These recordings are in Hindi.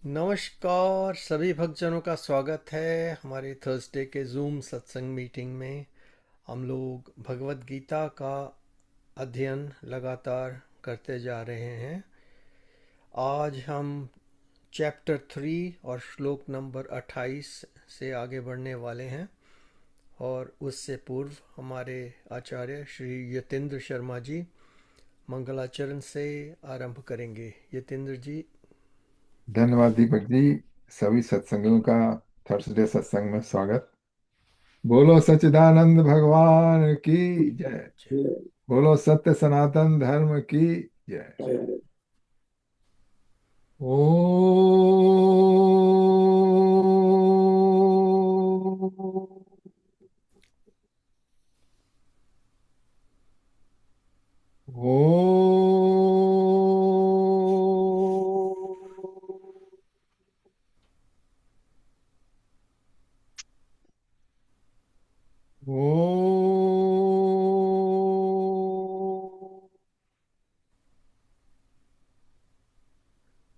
नमस्कार सभी भक्तजनों का स्वागत है हमारे थर्सडे के जूम सत्संग मीटिंग में। हम लोग भगवत गीता का अध्ययन लगातार करते जा रहे हैं। आज हम चैप्टर 3 और श्लोक नंबर 28 से आगे बढ़ने वाले हैं, और उससे पूर्व हमारे आचार्य श्री यतेंद्र शर्मा जी मंगलाचरण से आरंभ करेंगे। यतेंद्र जी। धन्यवाद दीपक जी। सभी सत्संगियों का थर्सडे सत्संग में स्वागत। बोलो सच्चिदानंद भगवान की जय। बोलो सत्य सनातन धर्म की जय। ओ ओ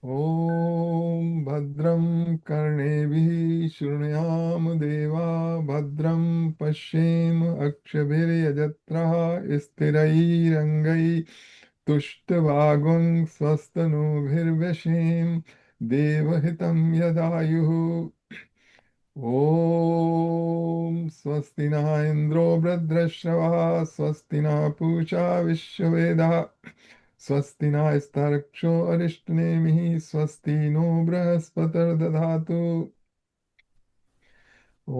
ॐ भद्रं कर्णेभिः शृणुयाम देवा भद्रं पश्येम अक्षभिर्यजत्रः स्थिरैरङ्गैः तुष्टवागुं स्वस्तनूभिर्व्यशेम देवहितं यदायुः। ॐ स्वस्ति न इन्द्रो वृद्धश्रवः स्वस्ति न पूषा विश्ववेदः स्वस्ति नस्तार्क्ष्यो अरिष्टनेमिः स्वस्ति नो बृहस्पतिर्दधातु। ॐ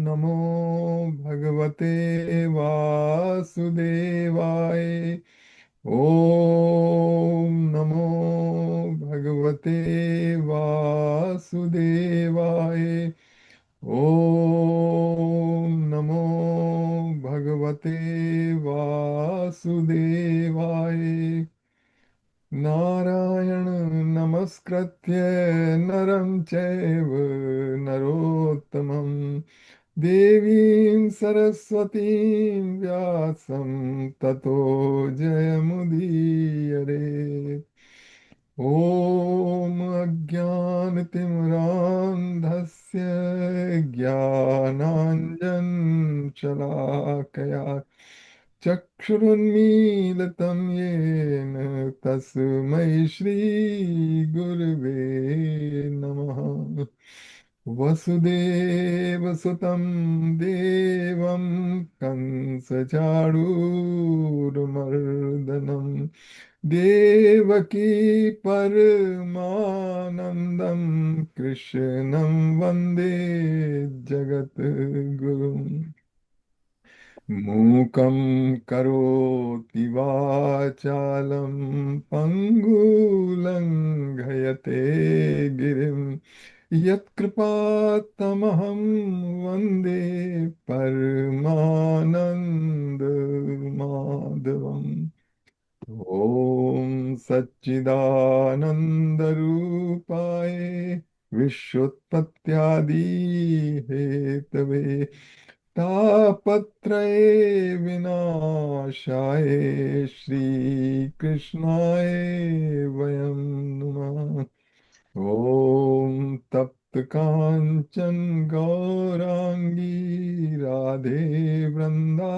नमो भगवते वासुदेवाय। ॐ नमो भगवते वासुदेवाय। ॐ नमो भगवते वासुदेवाय। नारायण नमस्कृत्य नरं चैव नरोत्तमं देवीं सरस्वतीं व्यासं ततो जयमुदीरये। ॐ अज्ञानतिमिरान्धस्य ज्ञानाञ्जनशलाकया चक्षुरुन्मीलितं येन तस्मै श्रीगुरवे नमः। वसुदेवसुतं देवं कंसचाणूरमर्दनं देवकी परमानन्दं कृष्णं वन्दे जगद्गुरुम्। मूकं करोति वाचालं पङ्गुलङ्घयते गिरिं यत्कृपात्तमहं वन्दे परमानन्दमाधवम्। ॐ सच्चिदानन्दरूपाय विश्वोत्पत्त्यादिहेतवे तापत्रये विनाशाय श्रीकृष्णाय वयं नुमः। ॐ तप्त काञ्चन गौरांगी राधे वृंदावनेश्वरी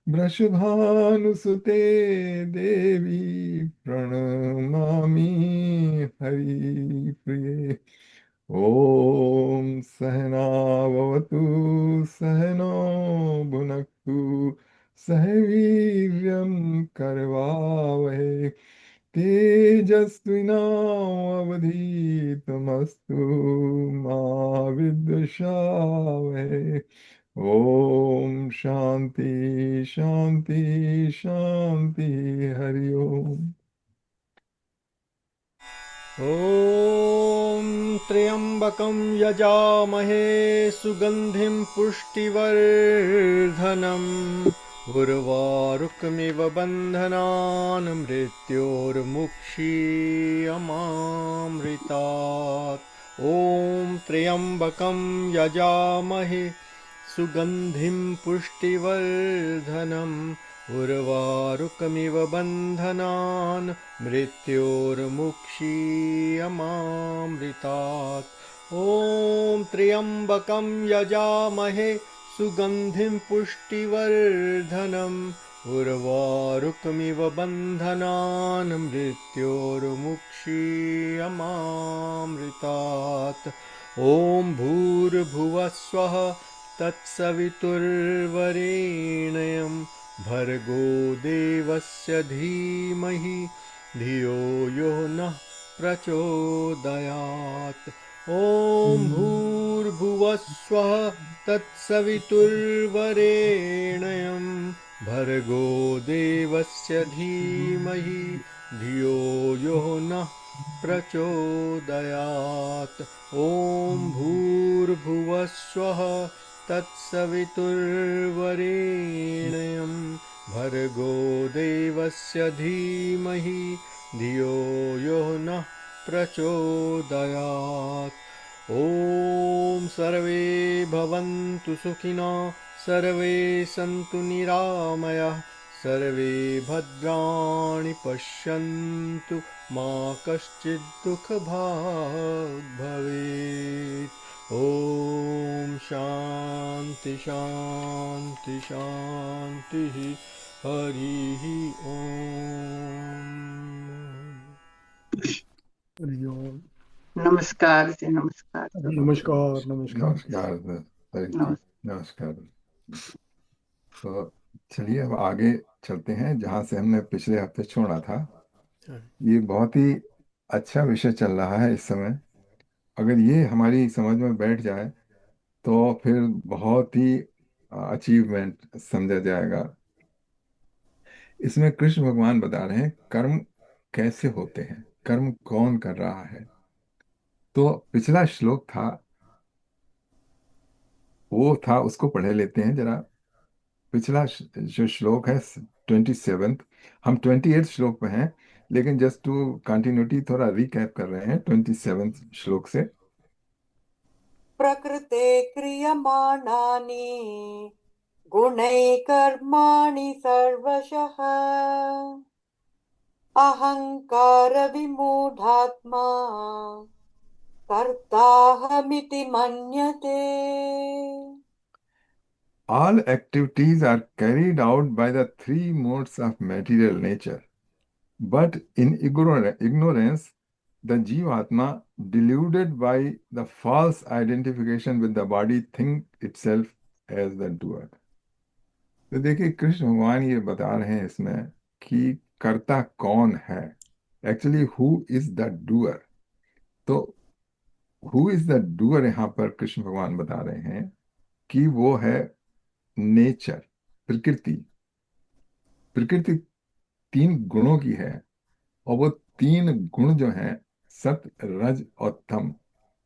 वृषभानुसुते देवी प्रणमामि हरिप्रिये। ॐ सहनाववतु सहनौ भुनक्तु सह वीर्यं करवावहै तेजस्विनावधीतमस्तु मा विद्विषावहै। ओम शांति शांति शांति। हरि ओम। ॐ त्र्यम्बकं यजामहे सुगन्धिं पुष्टिवर्धनम् उर्वारुकमिव बन्धनान् मृत्योर्मुक्षीयमामृतात्। ॐ त्र्यम्बकं यजामहे सुगन्धिं पुष्टिवर्धनम् उर्वारुकमिव बन्धनान् मृत्योर्मुक्षीयमामृतात्। ॐ त्र्यम्बकं यजामहे सुगन्धिं पुष्टिवर्धनम् उर्वारुकमिव बन्धनान् मृत्योर्मुक्षीयमामृतात्। ॐ भूर्भुवस्वः तत्सवितुर्वरेण्यं भर्गो देवस्य धीमहि धियो यो नः प्रचोदयात्। ॐ भूर्भुवस्वः तत्सवितुर्वरेण्यं भर्गो देवस्य धीमहि धियो यो नः प्रचोदयात्। ॐ भूर्भुवस्वः तत्सवितुर्वरेण्यं भर्गो देवस्य धीमहि धियो यो नः प्रचोदयात्। ॐ सर्वे भवन्तु सुखिनः सर्वे सन्तु निरामयाः सर्वे भद्राणि पश्यन्तु मा कश्चित् दुःखभाग् भवेत्। ॐ शान्ति शान्ति शान्तिः। हरिः ॐ। नमस्कार जी, नमस्कार। नमस्कार नमस्कार नमस्कार सरित जी, नमस्कार। नमस्कार। तो चलिए अब आगे चलते हैं जहाँ से हमने पिछले हफ्ते छोड़ा था। ये बहुत ही अच्छा विषय चल रहा है इस समय। अगर ये हमारी समझ में बैठ जाए तो फिर बहुत ही अचीवमेंट समझा जाएगा। इसमें कृष्ण भगवान बता रहे हैं कर्म कैसे होते हैं, कर्म कौन कर रहा है। तो पिछला श्लोक था, वो था, उसको पढ़े लेते हैं जरा। पिछला जो श्लोक है 27th, हम 28th श्लोक पे हैं, लेकिन जस्ट टू कंटिन्यूटी थोड़ा रिकैप कर रहे हैं 27th श्लोक से। प्रकृते क्रियमाणानि गुणैः कर्माणि सर्वशः अहंकार विमूढात्मा कर्ताहमिति मन्यते। All activities are carried out by the three modes of material nature, but in ignorance, the Jivatma, deluded by the false identification with the body, think itself as the doer. तो देखिए कृष्ण भगवान ये बता रहे हैं इसमें कि कर्ता कौन है, actually who is the doer. तो हु इज द डूअर यहाँ पर कृष्ण भगवान बता रहे हैं कि वो है नेचर, प्रकृति। प्रकृति तीन गुणों की है, और वो तीन गुण जो हैं सत रज और तम,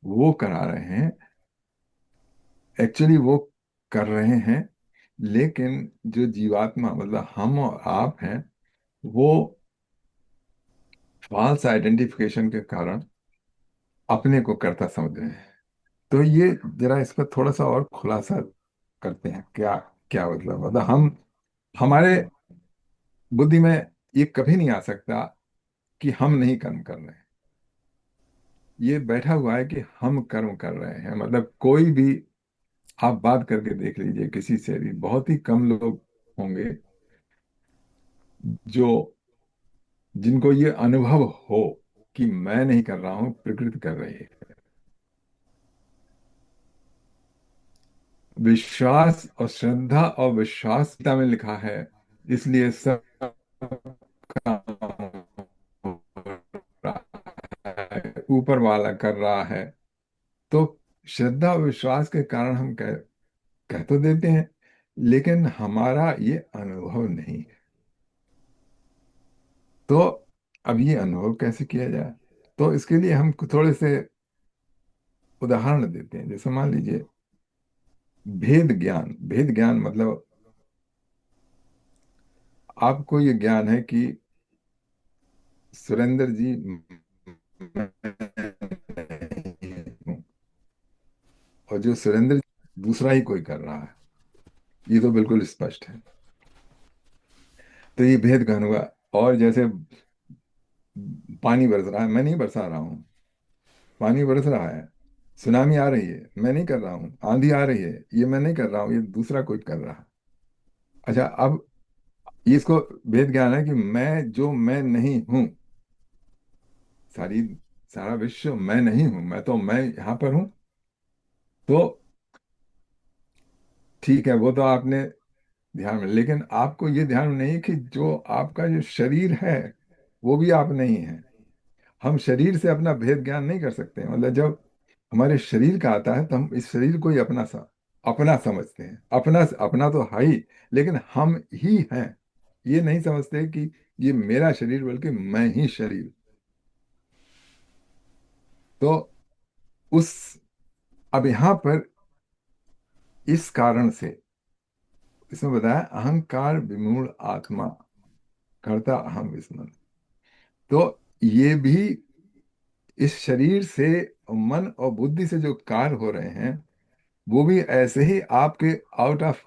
वो करा रहे हैं, एक्चुअली वो कर रहे हैं। लेकिन जो जीवात्मा मतलब हम और आप हैं, वो फॉल्स आइडेंटिफिकेशन के कारण अपने को कर्ता समझ रहे हैं। तो ये जरा इस पर थोड़ा सा और खुलासा करते हैं, क्या क्या मतलब हम, हमारे बुद्धि में ये कभी नहीं आ सकता कि हम नहीं कर्म कर रहे हैं। ये बैठा हुआ है कि हम कर्म कर रहे हैं। मतलब कोई भी आप बात करके देख लीजिए, किसी से भी, बहुत ही कम लोग होंगे जो जिनको ये अनुभव हो कि मैं नहीं कर रहा हूं, प्रकृति कर रही है। विश्वास और श्रद्धा और विश्वास गीता में लिखा है, इसलिए सब काम हो रहा है, ऊपर वाला कर रहा है। तो श्रद्धा और विश्वास के कारण हम कह तो देते हैं, लेकिन हमारा ये अनुभव नहीं है। तो अब ये अनुभव कैसे किया जाए, तो इसके लिए हम थोड़े से उदाहरण देते हैं। जैसे मान लीजिए भेद ज्ञान। भेद ज्ञान मतलब आपको ये ज्ञान है कि सुरेंद्र जी मैं हूं, और जो सुरेंद्र दूसरा ही कोई कर रहा है, ये तो बिल्कुल स्पष्ट है। तो ये भेद गहन हुआ। और जैसे पानी बरस रहा है, मैं नहीं बरसा रहा हूँ, पानी बरस रहा है। सुनामी आ रही है, मैं नहीं कर रहा हूँ। आंधी आ रही है, ये मैं नहीं कर रहा हूँ, ये दूसरा कोई कर रहा है। अच्छा, अब इसको भेद ज्ञान है कि मैं नहीं हूँ। सारी सारा विश्व मैं नहीं हूँ, मैं यहाँ पर हूँ। तो ठीक है, वो तो आपने ध्यान में, लेकिन आपको ये ध्यान में नहीं कि जो आपका जो शरीर है वो भी आप नहीं है। हम शरीर से अपना भेद ज्ञान नहीं कर सकते। मतलब जब हमारे शरीर का आता है तो हम इस शरीर को ही अपना समझते हैं। अपना अपना तो है ही, लेकिन हम ही हैं। ये नहीं समझते कि ये मेरा शरीर, बल्कि मैं ही शरीर। तो उस अब यहाँ पर इस कारण से इसमें बताया, अहंकार विमूढ़ आत्मा करता अहम विस्मरण। तो ये भी इस शरीर से, मन और बुद्धि से जो कार्य हो रहे हैं, वो भी ऐसे ही आपके आउट ऑफ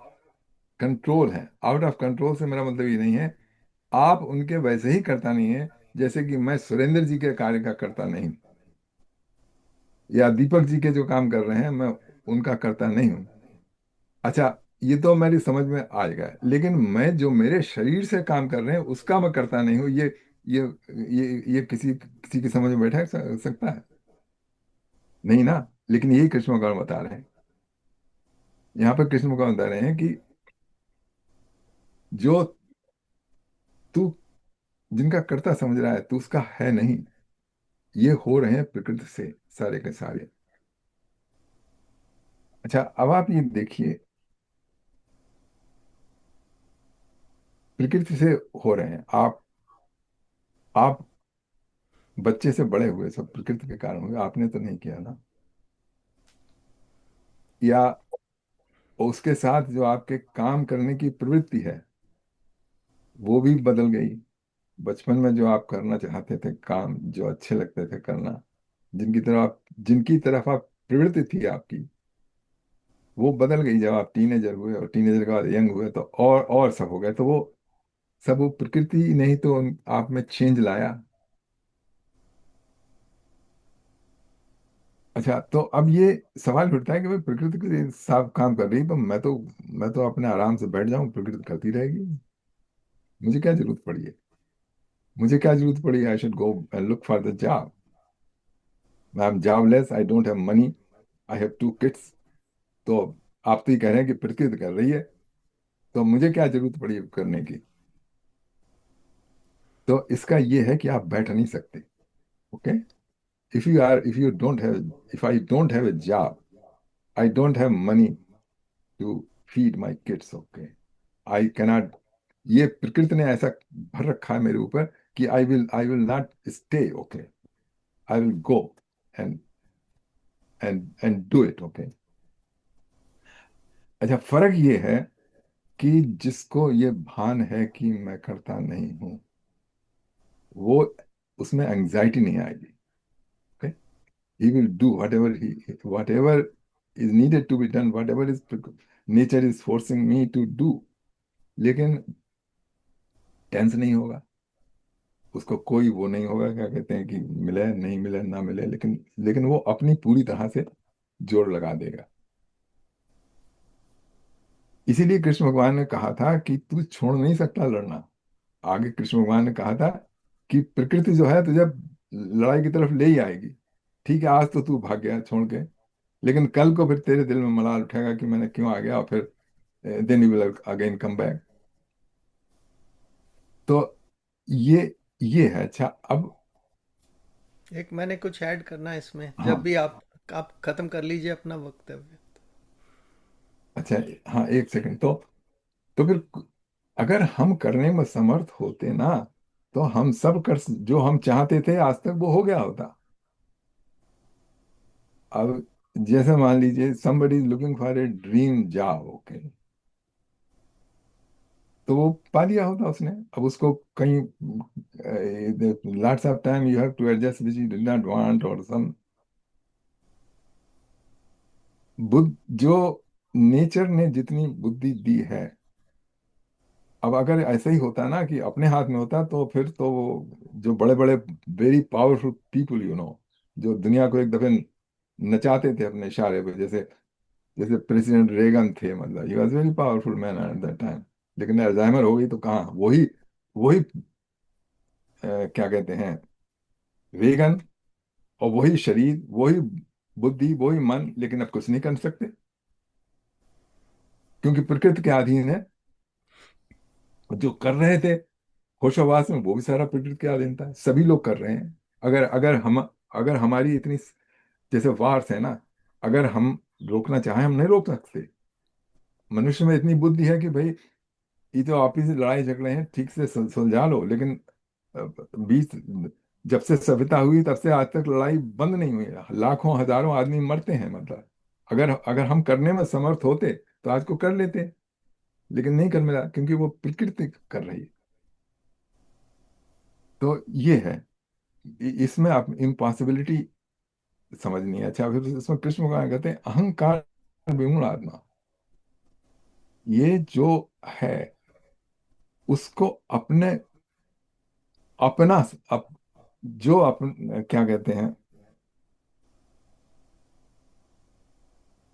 कंट्रोल है। आउट ऑफ कंट्रोल से मेरा मतलब ये नहीं है आप उनके वैसे ही करता नहीं है, जैसे कि मैं सुरेंद्र जी के कार्य का करता नहीं, या दीपक जी के जो काम कर रहे हैं मैं उनका करता नहीं हूँ। अच्छा, ये तो मेरी समझ में आएगा, लेकिन मैं जो मेरे शरीर से काम कर रहे हैं उसका मैं करता नहीं हूँ। ये ये किसी किसी की समझ में बैठा सकता है? नहीं ना। लेकिन यही कृष्ण भगवान बता रहे हैं। यहाँ पर कृष्ण भगवान बता रहे हैं कि जो तू जिनका कर्ता समझ रहा है तू उसका है नहीं। ये हो रहे हैं प्रकृति से सारे के सारे। अच्छा, अब आप ये देखिए, प्रकृति से हो रहे हैं। आप बच्चे से बड़े हुए सब प्रकृति के कारण हुए, आपने तो नहीं किया ना। या उसके साथ जो आपके काम करने की प्रवृत्ति है वो भी बदल गई। बचपन में जो आप करना चाहते थे काम, जो अच्छे लगते थे करना, जिनकी तरफ आप प्रवृत्ति थी आपकी, वो बदल गई जब आप टीनेजर हुए। और टीनेजर के बाद यंग हुए तो और सब हो गए। तो वो सब वो प्रकृति नहीं तो आप में चेंज लाया। अच्छा, तो अब ये सवाल उठता है कि भाई प्रकृति के साथ काम कर रही है, तो मैं तो अपने आराम से बैठ जाऊं, प्रकृति करती रहेगी। मुझे क्या जरूरत पड़ी है? मुझे क्या जरूरत पड़ी? I should go and look for the job. I am jobless, I don't have money, I have two kids. तो आप तो ये कह रहे हैं कि प्रकृति कर रही है, तो मुझे क्या जरूरत पड़ी करने की? तो इसका ये है कि आप बैठ नहीं सकते। Okay, if you don't have if I don't have a job, I don't have money to feed my kids. Okay, I cannot। ये प्रकृति ने ऐसा भर रखा है मेरे ऊपर कि I will not stay. Okay, I will go and and do it. Okay. अच्छा, फर्क ये है कि जिसको ये भान है कि मैं करता नहीं हूं, वो उसमें एंजाइटी नहीं आएगी। Okay, he will do whatever is needed to be done, whatever is nature is forcing me to do। लेकिन टेंस नहीं होगा, उसको कोई वो नहीं होगा, क्या कहते हैं कि मिले नहीं मिले ना मिले, लेकिन वो अपनी पूरी तरह से जोर लगा देगा। इसीलिए कृष्ण भगवान ने कहा था कि तू छोड़ नहीं सकता लड़ना। आगे कृष्ण भगवान ने कहा था कि प्रकृति जो है तुझे लड़ाई की तरफ ले ही आएगी। ठीक है, आज तो तू भाग गया छोड़ के, लेकिन कल को फिर तेरे दिल में मलाल उठेगा कि मैंने क्यों आ गया, और फिर then you will again come back. तो ये ये है। अच्छा, अब एक मैंने कुछ ऐड करना है इसमें, हाँ। जब भी आप खत्म कर लीजिए अपना वक्तव्य। अच्छा, हाँ, एक सेकंड। तो फिर अगर हम करने में समर्थ होते ना, तो हम सब कर जो हम चाहते थे आज तक वो हो गया होता। अब जैसे मान लीजिए somebody is looking for a dream job. Okay, तो वो पा लिया होता उसने। अब उसको कहीं lots of time you have to adjust which you did not want और सम बुद्ध जो नेचर ने जितनी बुद्धि दी है अब अगर ऐसा ही होता ना कि अपने हाथ में होता, तो फिर तो वो जो बड़े बड़े वेरी पावरफुल पीपल, जो दुनिया को एक दफे नचाते थे अपने इशारे पे, जैसे जैसे प्रेसिडेंट रेगन थे, मतलब he was very powerful man at that time. लेकिन अल्जाइमर हो गई तो कहाँ, वही वही क्या कहते हैं, रेगन, और वही शरीर, वही बुद्धि, वही मन, लेकिन अब कुछ नहीं कर सकते क्योंकि प्रकृति के अधीन है। जो कर रहे थे होशावास में, वो भी सारा प्रकृति के अधीन था, सभी लोग कर रहे हैं। अगर अगर हमारी इतनी, जैसे वार्स है ना, अगर हम रोकना चाहें, हम नहीं रोक सकते। मनुष्य में इतनी बुद्धि है कि भाई, ये तो आपस में लड़ाई झगड़े हैं, ठीक से सुलझा लो, लेकिन अ, बीस जब से सभ्यता हुई तब से आज तक लड़ाई बंद नहीं हुई है। लाखों हजारों आदमी मरते हैं, मतलब अगर अगर हम करने में समर्थ होते तो आज को कर लेते, लेकिन नहीं कर मिला क्योंकि वो प्रकृति कर रही है। तो ये है, इसमें आप इम्पॉसिबिलिटी समझनी है। अच्छा, फिर इसमें कृष्ण भगवान कहते हैं अहंकार विमूढ़ आत्मा, ये जो है उसको अपने, अपना जो अपन क्या कहते हैं,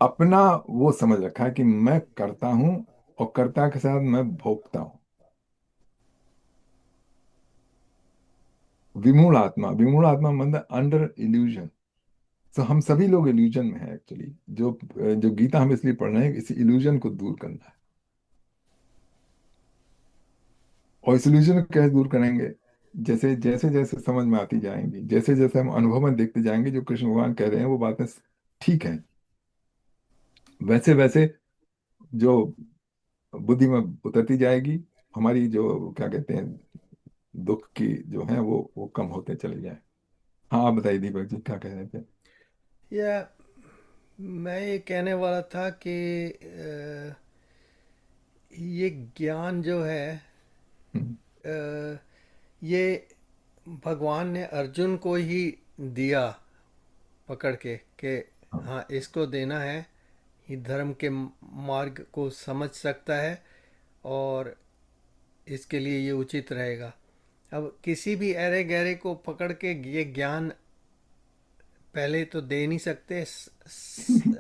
अपना वो समझ रखा है कि मैं करता हूं और कर्ता के साथ मैं भोगता हूं। विमूढ़ आत्मा मतलब अंडर इल्यूजन। तो हम सभी लोग इल्यूजन में हैं एक्चुअली। जो गीता हम इसलिए पढ़ रहे हैं, इस इल्यूजन को दूर करना है। और इस इल्यूजन को कैसे दूर करेंगे? जैसे जैसे जैसे समझ में आती जाएंगी, जैसे जैसे हम अनुभव में देखते जाएंगे, जो कृष्ण भगवान कह रहे हैं वो बातें ठीक है, वैसे वैसे जो बुद्धि में उतरती जाएगी, हमारी जो क्या कहते हैं, दुख की जो है वो कम होते चले जाए। हाँ, आप बताइए दीपक जी, क्या कह रहे थे? या मैं ये कहने वाला था कि ये ज्ञान जो है, हम्म, अ, ये भगवान ने अर्जुन को ही दिया पकड़ के कि हाँ, हाँ इसको देना है, ये धर्म के मार्ग को समझ सकता है और इसके लिए ये उचित रहेगा। अब किसी भी अरे गहरे को पकड़ के ये ज्ञान पहले तो दे नहीं सकते,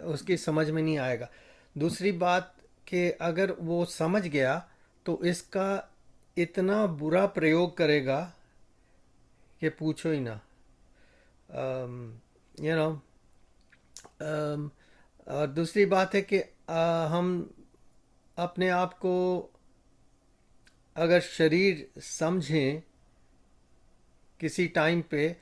उसकी समझ में नहीं आएगा। दूसरी बात कि अगर वो समझ गया तो इसका इतना बुरा प्रयोग करेगा कि पूछो ही ना। यू नो और दूसरी बात है कि हम अपने आप को अगर शरीर समझें किसी टाइम पे,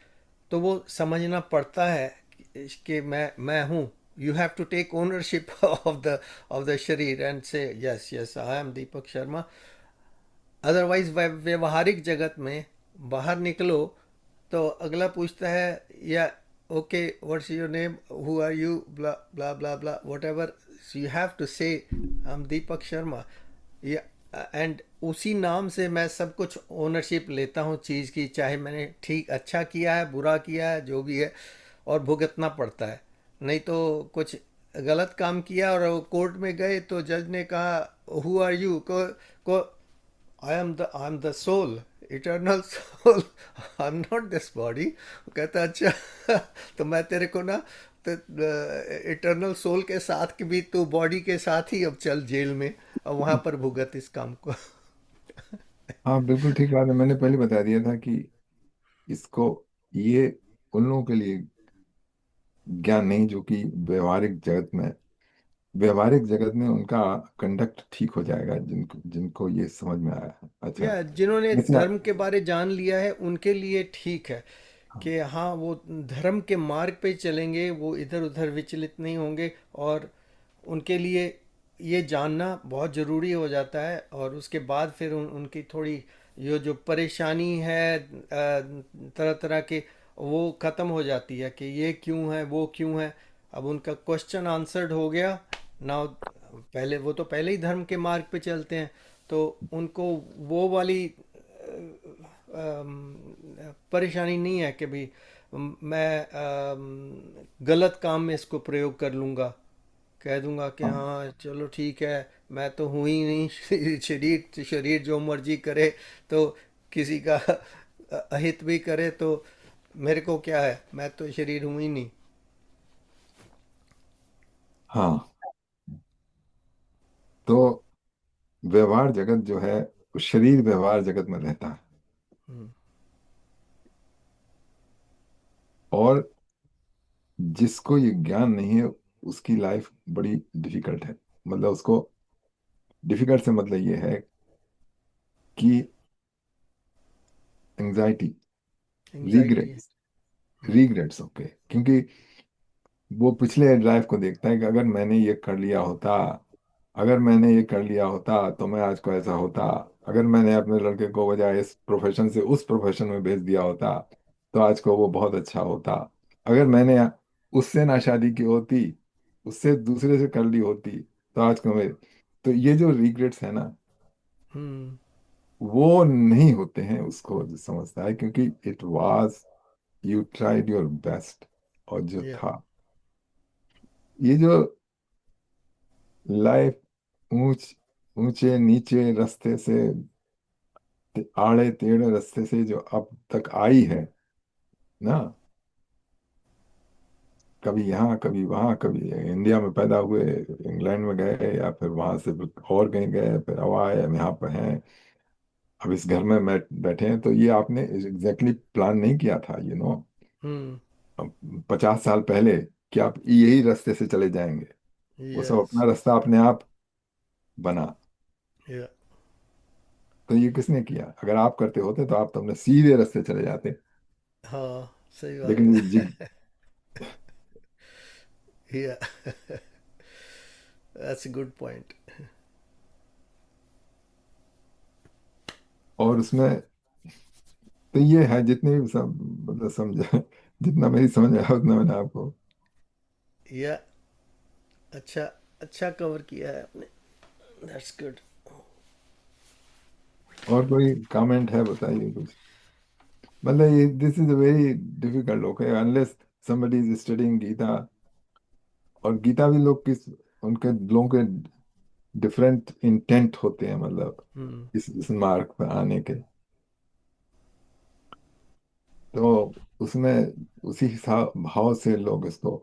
तो वो समझना पड़ता है कि मैं हूँ। You have to take ownership of the शरीर and say yes yes I am Deepak Sharma. Otherwise व्यवहारिक जगत में बाहर निकलो तो अगला पूछता है या okay what's your name, who are you, blah blah blah blah whatever, you have to say I am Deepak Sharma. या एंड उसी नाम से मैं सब कुछ ओनरशिप लेता हूँ चीज़ की, चाहे मैंने ठीक अच्छा किया है बुरा किया है जो भी है, और भुगतना पड़ता है। नहीं तो कुछ गलत काम किया और कोर्ट में गए तो जज ने कहा हु आर यू को I am the soul, eternal soul, I am not this body. कहता अच्छा तो मैं तेरे को ना, तो इटर्नल सोल के साथ की भी तू बॉडी के साथ ही अब चल जेल में, अब वहां पर भुगत इस काम को। हाँ, बिल्कुल ठीक बात है। मैंने पहले बता दिया था कि इसको, ये उन लोगों के लिए ज्ञान नहीं जो कि व्यवहारिक जगत में उनका कंडक्ट ठीक हो जाएगा, जिनको जिनको ये समझ में आया है। अच्छा, या जिन्होंने वैसे धर्म के बारे जान लिया है उनके लिए ठीक है हाँ, कि हाँ वो धर्म के मार्ग पे चलेंगे, वो इधर उधर विचलित नहीं होंगे। और उनके लिए ये जानना बहुत ज़रूरी हो जाता है, और उसके बाद फिर उनकी थोड़ी ये जो परेशानी है तरह तरह के, वो ख़त्म हो जाती है कि ये क्यों है वो क्यों है। अब उनका क्वेश्चन आंसर्ड हो गया ना। पहले वो तो पहले ही धर्म के मार्ग पे चलते हैं, तो उनको वो वाली परेशानी नहीं है कि भाई मैं गलत काम में इसको प्रयोग कर लूँगा। कह दूंगा कि हाँ हाँ चलो ठीक है, मैं तो हूँ ही नहीं। शरीर शरीर जो मर्जी करे, तो किसी का अहित भी करे तो मेरे को क्या है, मैं तो शरीर हूँ ही नहीं। हाँ। तो व्यवहार जगत जो है, वो शरीर व्यवहार जगत में रहता है। हम्म। और जिसको ये ज्ञान नहीं है, उसकी लाइफ बड़ी डिफिकल्ट है। मतलब उसको, डिफिकल्ट से मतलब ये है कि anxiety, anxiety. Regrets, regrets, okay, क्योंकि वो पिछले लाइफ को देखता है कि अगर मैंने ये कर लिया होता, अगर मैंने ये कर लिया होता तो मैं आज को ऐसा होता। अगर मैंने अपने लड़के को बजाय इस प्रोफेशन से उस प्रोफेशन में भेज दिया होता तो आज को वो बहुत अच्छा होता। अगर मैंने उससे ना शादी की होती, उससे दूसरे से कर ली होती तो आज को मैं। तो ये जो रिग्रेट्स है ना, हम्म। वो नहीं होते हैं उसको जो समझता है, क्योंकि it was, you tried your best. और जो या। था, ये जो लाइफ, ऊंच ऊंचे नीचे रास्ते से, आड़े टेढ़े रास्ते से जो अब तक आई है ना, कभी यहाँ कभी वहाँ, कभी इंडिया में पैदा हुए, इंग्लैंड में गए, या फिर वहां से और कहीं गए, फिर अब आए, हम यहाँ पर हैं, अब इस घर में बैठे हैं। तो ये आपने एग्जैक्टली प्लान नहीं किया था, 50 साल पहले कि आप यही रास्ते से चले जाएंगे। वो सब यस। अपना रास्ता अपने आप बना। या। तो ये किसने किया? अगर आप करते होते तो आप तो अपने सीधे रास्ते चले जाते। हाँ, सही बात लेकिन ये है। या। That's a good point. और उसमें तो ये है, जितने भी मतलब समझा, जितना मेरी समझ आया उतना मैंने आपको। या। अच्छा, अच्छा कवर किया है आपने। That's good. और कोई कमेंट है, बताइए कुछ। मतलब ये, this is a very difficult, okay, unless somebody is studying Gita. और गीता भी लोग किस, उनके लोगों के डिफरेंट इंटेंट होते हैं, मतलब हम्म। इस मार्ग पर आने के। तो उसमें उसी हिसाब भाव से लोग इसको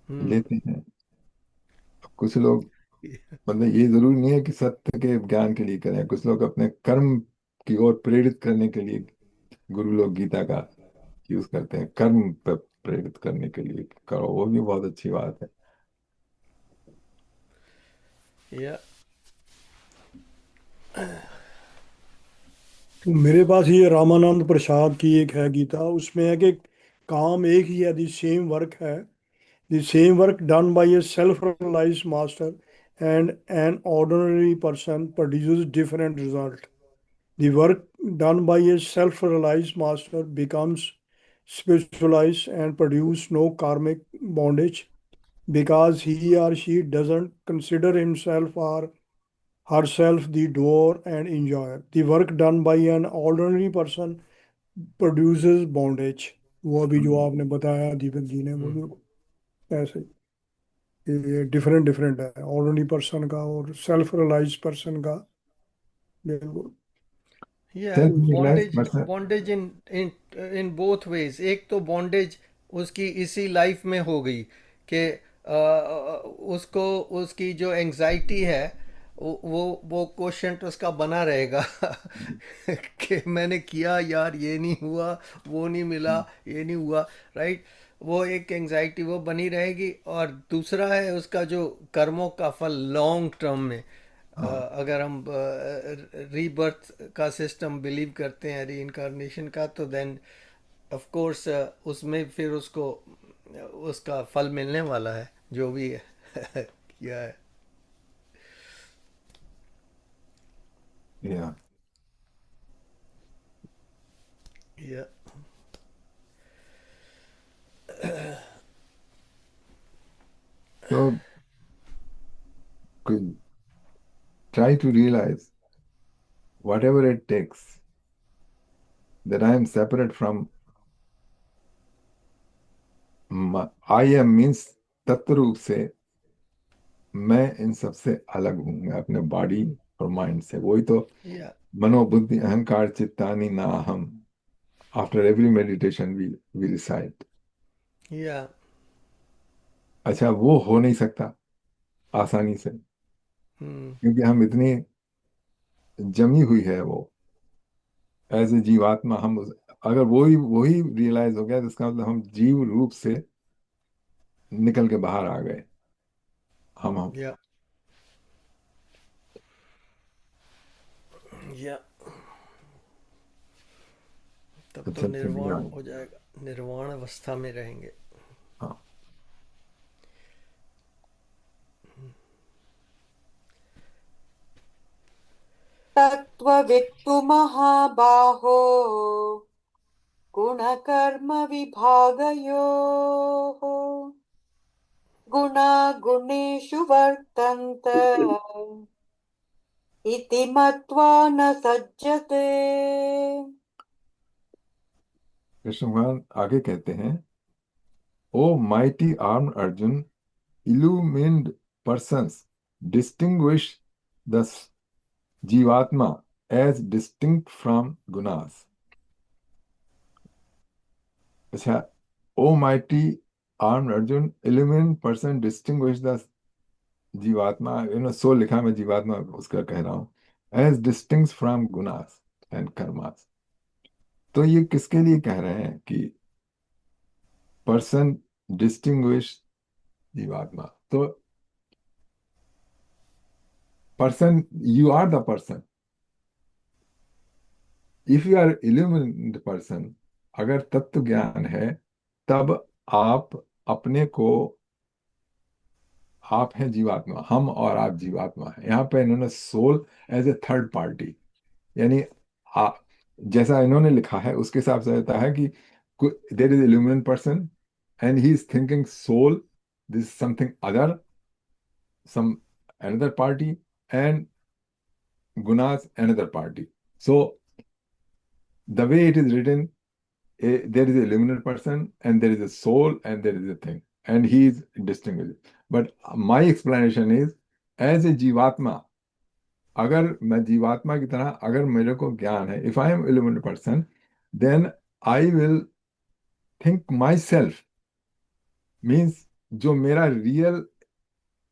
हम्म। लेते हैं। कुछ लोग, मतलब ये जरूरी नहीं है कि सत्य के ज्ञान के लिए करें, कुछ लोग अपने कर्म की ओर प्रेरित करने के लिए गुरु लोग गीता का यूज करते हैं, कर्म पर प्रेरित करने के लिए करो, वो भी बहुत अच्छी बात है। या। तो मेरे पास ये रामानंद प्रसाद की एक है गीता, उसमें है कि काम एक ही है, द सेम वर्क है, the same work done by a self realised master and an ordinary person produces different result. The work done by a self-realized master becomes spiritualized and produce no karmic bondage because he or she doesn't consider himself or herself the doer and enjoyer. The work done by an ordinary person produces bondage. वो अभी जो आपने बताया दीपक जी ने, वो हम्म। जो ऐसे ये डिफरेंट डिफरेंट है ऑर्डिनरी पर्सन का और सेल्फ रियलाइज पर्सन का। बिल्कुल। या। सेल्फ तो realise bondage, person. Bondage in in in both ways. एक तो बॉन्डेज उसकी इसी लाइफ में हो गई कि उसको, उसकी जो एंजाइटी है, वो क्वेश्चन उसका बना रहेगा कि मैंने किया यार, ये नहीं हुआ, वो नहीं मिला, ये नहीं हुआ, राइट। वो एक एंजाइटी वो बनी रहेगी। और दूसरा है उसका जो कर्मों का फल लॉन्ग टर्म में। हाँ अगर हम रीबर्थ का सिस्टम बिलीव करते हैं, री इनकारनेशन का, तो देन ऑफ कोर्स उसमें फिर उसको उसका फल मिलने वाला है जो भी है किया है। या। या। तो try to realise whatever it takes that I am separate from I am means तत्व रूप से मैं इन सब से अलग हूं, मैं अपने बॉडी और माइंड से। वही तो या मनोबुद्धि अहंकार चित्तानि ना हम, after every meditation we recite. Yeah अच्छा, वो हो नहीं सकता आसानी से, हम्म क्योंकि हम इतनी जमी हुई है वो एज ए जीवात्मा। अगर वही वही रियलाइज हो गया तो इसका मतलब हम जीव रूप से निकल के बाहर आ गए। हम या या तब तो अच्छा निर्वाण चलिए। हो जाएगा, निर्वाण अवस्था में रहेंगे। हाँ, तत्त्ववित्तु महाबाहो गुणकर्मविभागयोः गुणागुणेषु वर्तन्त इति मत्वा न सज्जते। कृष्ण भगवान आगे कहते हैं, O mighty arm Arjun, illumined persons distinguish the jivatma as distinct from gunas. अच्छा, O mighty arm Arjun, illumined person distinguish the jivatma, soul लिखा, मैं जीवात्मा उसका कह रहा हूं, as distinct from gunas and karmas. तो ये किसके लिए कह रहे हैं कि पर्सन डिस्टिंग्विश जीवात्मा? तो person, you are the person. If you are illuminated person, अगर तत्व ज्ञान है, तब आप अपने को, आप हैं जीवात्मा, हम और आप जीवात्मा हैं। यहाँ पे इन्होंने soul as a third party, यानी आ, जैसा इन्होंने लिखा है उसके हिसाब से रहता है कि there is illuminated person and he is thinking soul, this something other, some another party, and gunas another party. So the way it is written, there is a luminous person and there is a soul and there is a thing, and he is distinguished. But my explanation is, as a jivatma, अगर मैं जीवात्मा की तरह, अगर मेरे को ज्ञान है, if I am illuminated person, then I will think myself, means जो मेरा रियल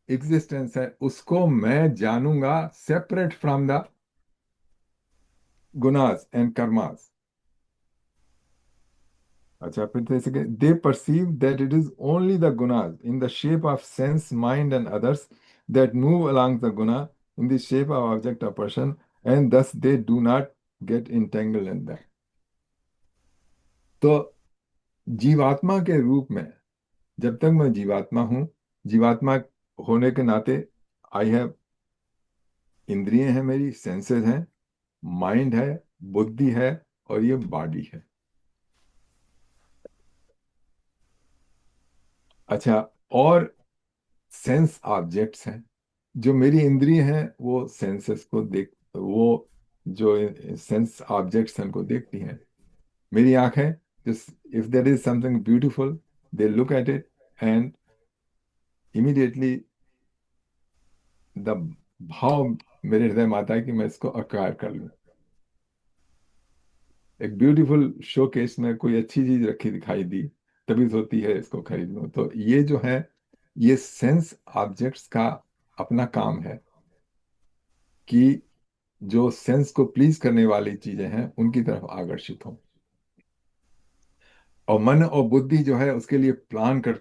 एग्जिस्टेंस है उसको मैं जानूंगा separate from the gunas and karmas. अच्छा, फिर जैसे कि they perceive that it is only the gunas in the shape of sense mind and others that move along the guna in the shape of object of person, and thus they do not get entangle in that. तो जीवात्मा के रूप में, जब तक मैं जीवात्मा हूं, जीवात्मा होने के नाते आई हैव, इंद्रिय हैं मेरी, सेंसेस हैं, माइंड है, बुद्धि है, और ये बॉडी है। अच्छा, और सेंस ऑब्जेक्ट्स हैं, जो मेरी इंद्रिय हैं वो सेंसेस को देख, वो जो सेंस ऑब्जेक्ट्स हैं उनको देखती हैं। मेरी आंखें, if there is something beautiful, they look at it and immediately the भाव मेरे हृदय में आता है कि मैं इसको अक्वायर कर लूं। एक ब्यूटीफुल शोकेस में कोई अच्छी चीज रखी दिखाई दी, तभी होती है इसको खरीद लूं। तो ये जो है, ये सेंस ऑब्जेक्ट्स का अपना काम है कि जो सेंस को प्लीज करने वाली चीजें हैं उनकी तरफ आकर्षित हो। और मन और बुद्धि जो है उसके लिए प्लान कर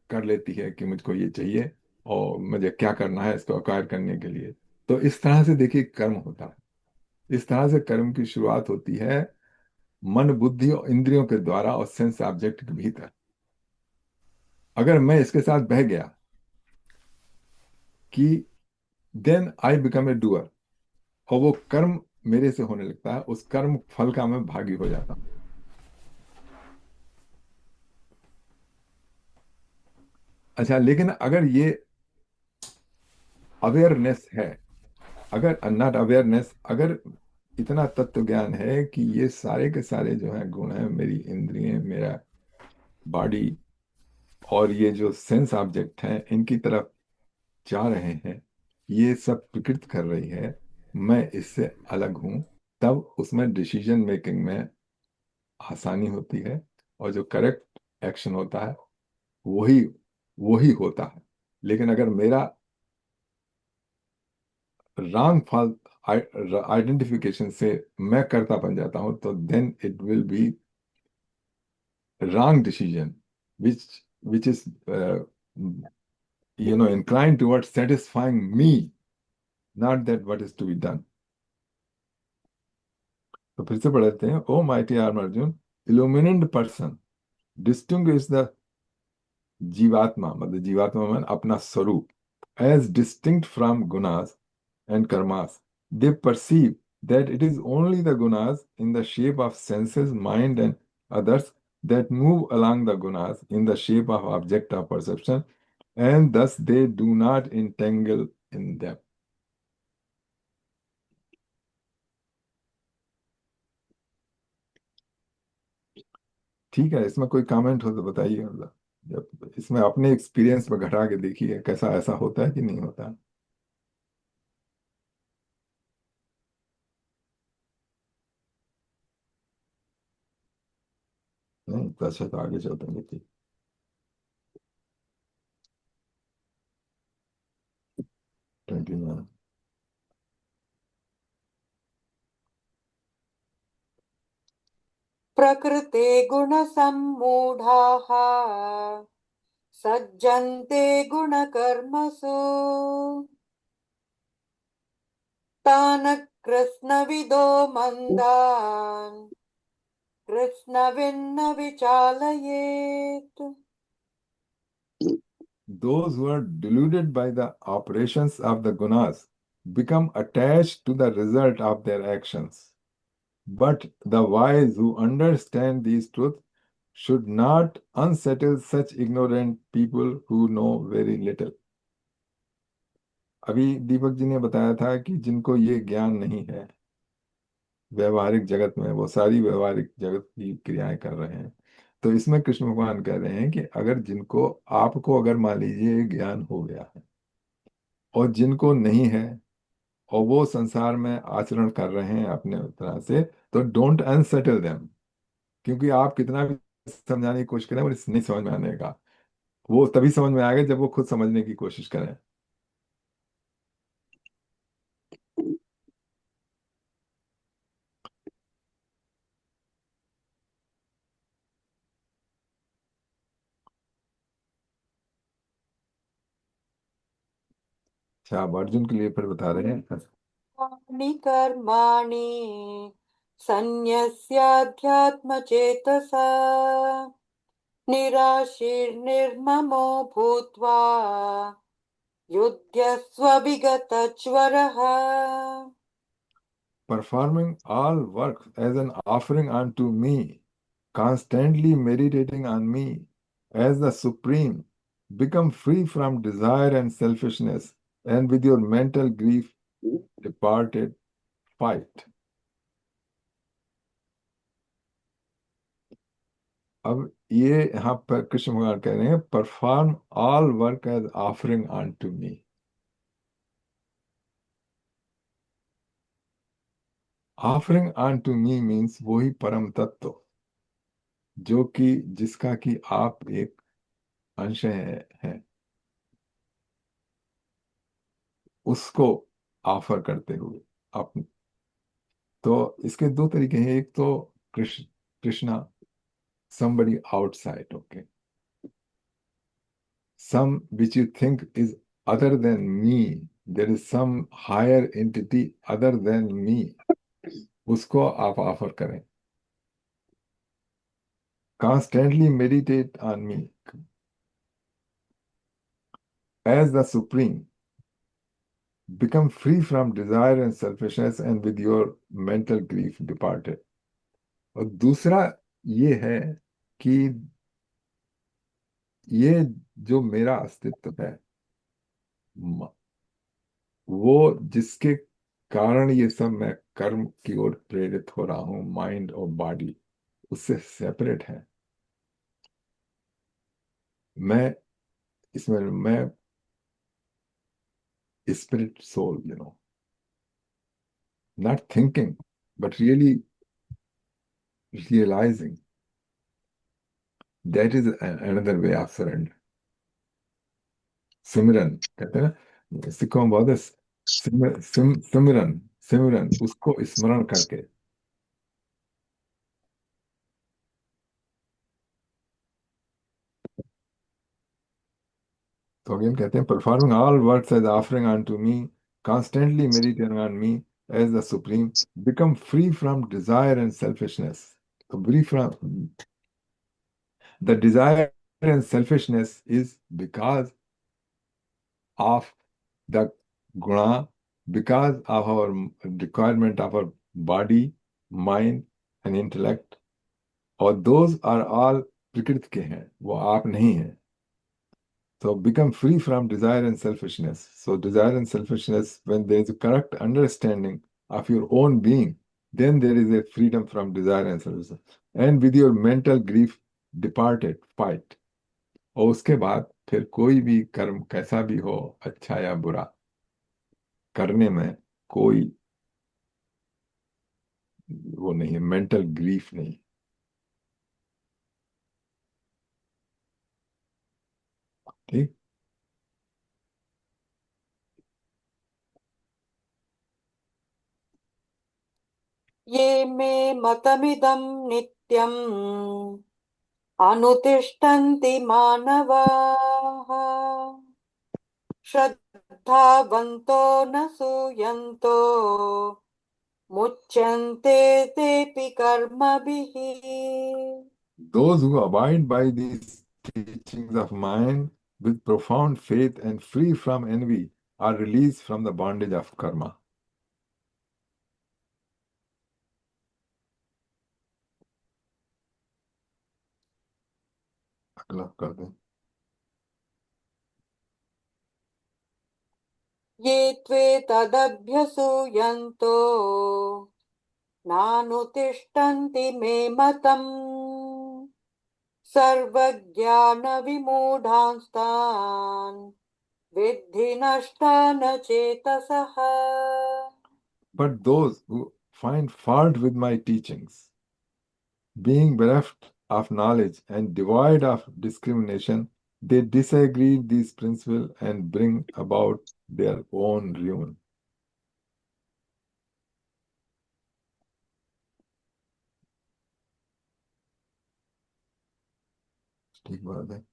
कर लेती है कि मुझको ये चाहिए और मुझे क्या करना है इसको अक्वायर करने के लिए। तो इस तरह से देखिए कर्म होता है, इस तरह से कर्म की शुरुआत होती है मन बुद्धि और इंद्रियों के द्वारा और सेंस ऑब्जेक्ट के भीतर। अगर मैं इसके साथ बह गया कि then I become a doer, और वो कर्म मेरे से होने लगता है, उस कर्म फल का मैं भागी हो जाता हूं। अच्छा, लेकिन अगर ये अवेयरनेस है, अगर नॉट अवेयरनेस, अगर इतना तत्व ज्ञान है कि ये सारे के सारे जो है गुण है, मेरी इंद्रिय, मेरा बॉडी और ये जो सेंस ऑब्जेक्ट हैं, इनकी तरफ चाह रहे हैं, ये सब प्रकृति कर रही है, मैं इससे अलग हूं, तब उसमें डिसीजन मेकिंग में आसानी होती है, और जो करेक्ट एक्शन होता है वही वही होता है। लेकिन अगर मेरा रॉन्ग फॉल आइडेंटिफिकेशन से मैं करता बन जाता हूं, तो then it will be wrong decision, which is inclined towards satisfying me, not that what is to be done. तो फिर से पढ़ते हैं, O mighty arm Arjun, illuminated person distinguish the jivatma, मतलब जीवात्मा में अपना स्वरूप, as distinct from gunas and karmas, they perceive that it is only the gunas in the shape of senses, mind, and others that move along the gunas in the shape of object of perception, and thus they do not entangle in them. ठीक है, इसमें कोई कमेंट हो तो बताइए, मतलब जब इसमें अपने एक्सपीरियंस में घटा के देखिए कैसा ऐसा होता है कि नहीं होता। नहीं तो अच्छा, तो आगे चलते हैं, देखिए 29। प्रकृते गुणसम्मूढाः सज्जन्ते गुणकर्मसु तान् कृत्स्नविदो मन्दान् कृत्स्नविन्न विचालयेत्। Those who are deluded by the operations of the gunas become attached to the result of their actions. But the wise who understand these truths should not unsettle such ignorant people who know very little. अभी दीपक जी ने बताया था कि जिनको ये ज्ञान नहीं है व्यवहारिक जगत में, वो सारी व्यवहारिक जगत की क्रियाएं कर रहे हैं। तो इसमें कृष्ण भगवान कह रहे हैं कि अगर जिनको, आपको अगर मान लीजिए ये ज्ञान हो गया है और जिनको नहीं है, और वो संसार में आचरण कर रहे हैं अपने तरह से, तो डोंट अनसेटल देम। क्योंकि आप कितना भी समझाने की कोशिश करें, वो नहीं समझ में आने का, वो तभी समझ में आएगा जब वो खुद समझने की कोशिश करें। अच्छा, आप अर्जुन के लिए फिर बता रहे हैं। कर्माणि सन्न्यस्याध्यात्मचेतसा निराशीर्निर्ममो भूत्वा युध्यस्व विगतज्वरः। Performing all work as an offering unto me, constantly meditating on me as the supreme, become free from desire and selfishness, and with your mental grief departed, fight. अब ये यहाँ पर कृष्ण भगवान कह रहे हैं, perform all work as offering on to me. Offering on to me means वही परम तत्व जो कि जिसका कि आप एक अंश है, उसको ऑफर करते हुए आप। तो इसके दो तरीके हैं, एक तो Krishna, somebody outside, okay, some which you think is other than me, there is some higher entity other than me, उसको आप ऑफर करें। constantly meditate on me as the supreme, become free from desire and selfishness, and with your mental grief departed। और दूसरा ये है कि ये जो मेरा अस्तित्व है, वो जिसके कारण ये सब मैं कर्म की ओर प्रेरित हो रहा हूं, माइंड और बॉडी, उससे सेपरेट है। मैं इसमें मैं spirit soul, not thinking, but really realizing. That is another way of surrender. सिमरन कहते हैं ना, सिखों में बहुत है, सिमरन सिमरन, उसको स्मरण करके। तो अगेन कहते हैं, performing all works as offering on to me, constantly meditating on me as the supreme, become free from desire and selfishness. तो free from the desire and selfishness is because of the guna, because of our requirement of our body, mind and intellect, और those are all प्रकृति के हैं, वो आप नहीं हैं। So become free from desire and selfishness. So desire and selfishness, when there is a correct understanding of your own being, then there is a freedom from desire and selfishness. And with your mental grief departed, fight. और उसके बाद फिर कोई भी कर्म कैसा भी हो, अच्छा या बुरा, करने में कोई वो नहीं है, मेंटल ग्रीफ नहीं। ठीक। ये मे मतमिदं नित्यम् अनुतिष्ठन्ति मानवाः श्रद्धावन्तो न सूयन्तो मुच्यन्ते तेऽपि कर्मभिः। Those who abide by these teachings of mine with profound faith and free from envy are released from the bondage of karma. अगला कर दें। ये त्वेतदभ्यसूयन्तो नानुतिष्ठन्ति मे मतम् सर्वज्ञानविमूढांस्तान् विद्धि नष्टान चेतसः। But those who find fault with my teachings, being bereft of knowledge and devoid of discrimination, they disagree with these principles and bring about their own ruin. ठीक बात है।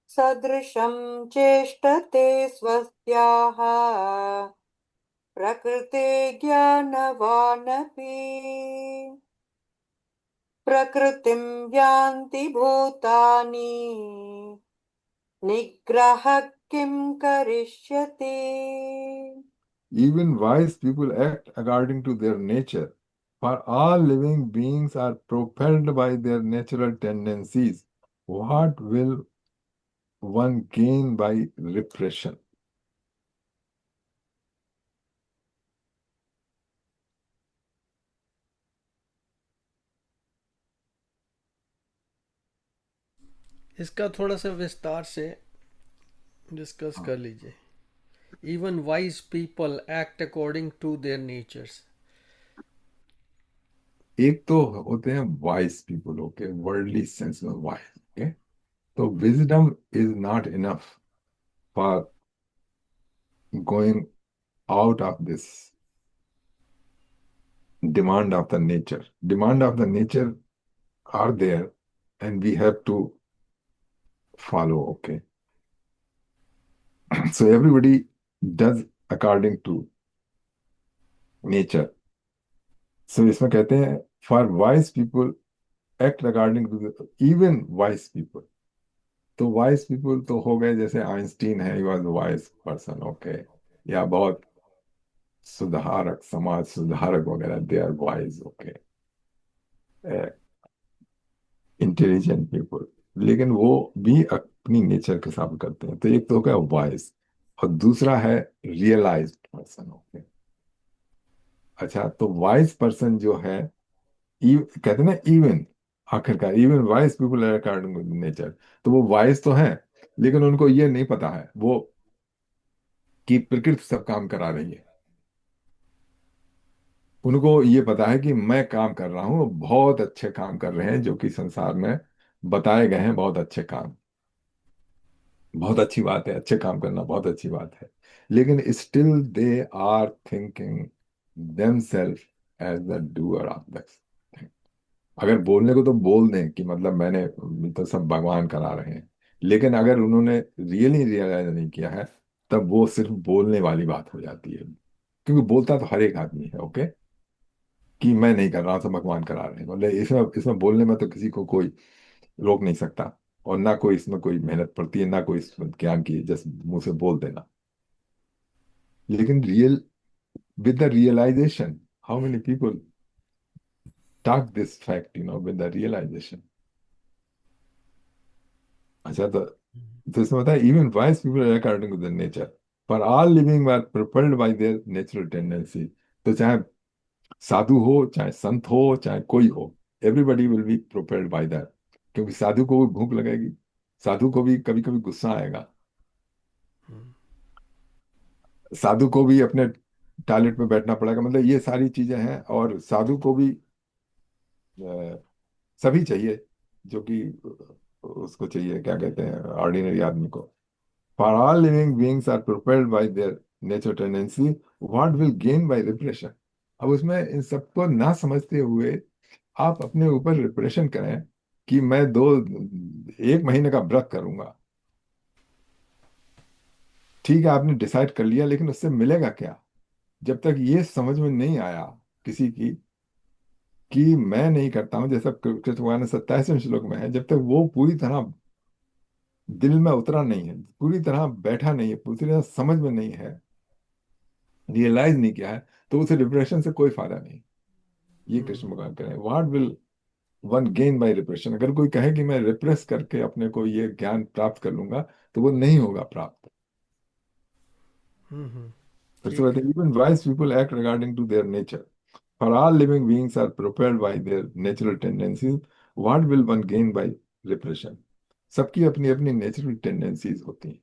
सदृशं चेष्टते स्वस्याः प्रकृते ज्ञानवानपि प्रकृतिं यान्ति भूतानि निग्रह किं करिष्यति। Even wise people act according to their nature, for all living beings are propelled by their natural tendencies. What will one gain by repression? इसका थोड़ा सा विस्तार से डिस्कस कर लीजिए। Even wise people act according to their natures. एक तो होते हैं wise people, okay, worldly sense में वाइज, ओके। तो wisdom is not enough for going out of this demand of the nature. Demand of the nature are there and we have to follow, okay. So everybody does according to nature. So इसमें कहते हैं for wise people act according to the, even wise people. तो wise people तो हो गए, जैसे आइंस्टीन है, he was a wise person, okay, या बहुत सुधारक, समाज सुधारक वगैरह, they are wise, okay, intelligent people, लेकिन वो भी अपनी नेचर के साथ करते हैं। तो एक तो हो गया वाइज और दूसरा है रियलाइज्ड पर्सन, ओके। अच्छा, तो वाइज पर्सन जो है, कहते हैं ना, इवन आखिरकार even wise people are according to nature, तो वो वाइज तो हैं, लेकिन उनको ये नहीं पता है वो कि प्रकृति सब काम करा रही है। उनको ये पता है कि मैं काम कर रहा हूँ, बहुत अच्छे काम कर रहे हैं जो कि संसार में बताए गए हैं, बहुत अच्छे काम, बहुत अच्छी बात है, अच्छे काम करना बहुत अच्छी बात है। लेकिन still they are thinking themself as the doer of the. अगर बोलने को तो बोल दें कि मतलब मैंने तो सब भगवान करा रहे हैं, लेकिन अगर उन्होंने रियली रियलाइज नहीं किया है, तब वो सिर्फ बोलने वाली बात हो जाती है। क्योंकि बोलता तो हर एक आदमी है, ओके, कि मैं नहीं कर रहा हूं, सब भगवान करा रहे हैं, मतलब इसमें इसमें बोलने में तो किसी को कोई रोक नहीं सकता। और ना कोई इसमें कोई मेहनत पड़ती है, ना कोई इसमें ज्ञान की, जस्ट मुंह से बोल देना। लेकिन real with the realisation, how many people talk this fact, with the realisation. अच्छा, तो इसमें बताया even wise people are according to the nature, for all living are propelled by their natural tendency. तो चाहे साधु हो, चाहे संत हो, चाहे कोई हो, everybody will be propelled by that. क्योंकि साधु को भी भूख लगेगी, साधु को भी कभी कभी गुस्सा आएगा, साधु को भी अपने टॉयलेट में बैठना पड़ेगा, मतलब ये सारी चीजें हैं। और साधु को भी सभी चाहिए, जो कि उसको चाहिए, क्या कहते हैं, ऑर्डिनरी आदमी को। For all living beings are propelled by their nature tendency. What will gain by repression? अब उसमें इन सबको ना समझते हुए आप अपने ऊपर रिप्रेशन करें कि मैं 1 महीने का व्रत करूंगा। ठीक है, आपने डिसाइड कर लिया, लेकिन उससे मिलेगा क्या? जब तक ये समझ में नहीं आया किसी की कि मैं नहीं करता हूं, जैसा कृष्ण भगवान ने 27वें श्लोक में है, जब तक वो पूरी तरह दिल में उतरा नहीं है, पूरी तरह बैठा नहीं है, पूरी तरह समझ में नहीं है, रियलाइज नहीं किया है, तो उसे डिप्रेशन से कोई फायदा नहीं। ये कृष्ण भगवान कह रहे हैं, what will one gain by repression. अगर कोई कहे कि मैं रिप्रेस करके अपने को ये ज्ञान प्राप्त कर लूंगा, तो वो नहीं होगा प्राप्त। फिर से ठीक कहते है। हैं even wise people act regarding to their nature, for all living beings are propelled by their natural tendencies, what will one gain by repression. सबकी अपनी अपनी नेचुरल टेंडेंसीज होती हैं।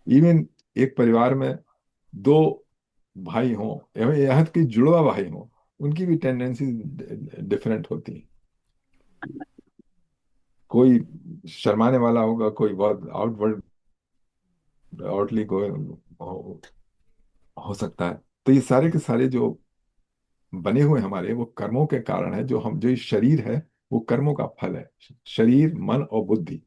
इवन एक परिवार में दो भाई हों, या यहाँ तक कि जुड़वा भाई हों, उनकी भी टेंडेंसी डिफरेंट होती है। कोई शर्माने वाला होगा, कोई बहुत आउटवर्ड आउटली हो, हो सकता है। तो ये सारे के सारे जो बने हुए हमारे, वो कर्मों के कारण है। जो ये शरीर है, वो कर्मों का फल है। शरीर, मन और बुद्धि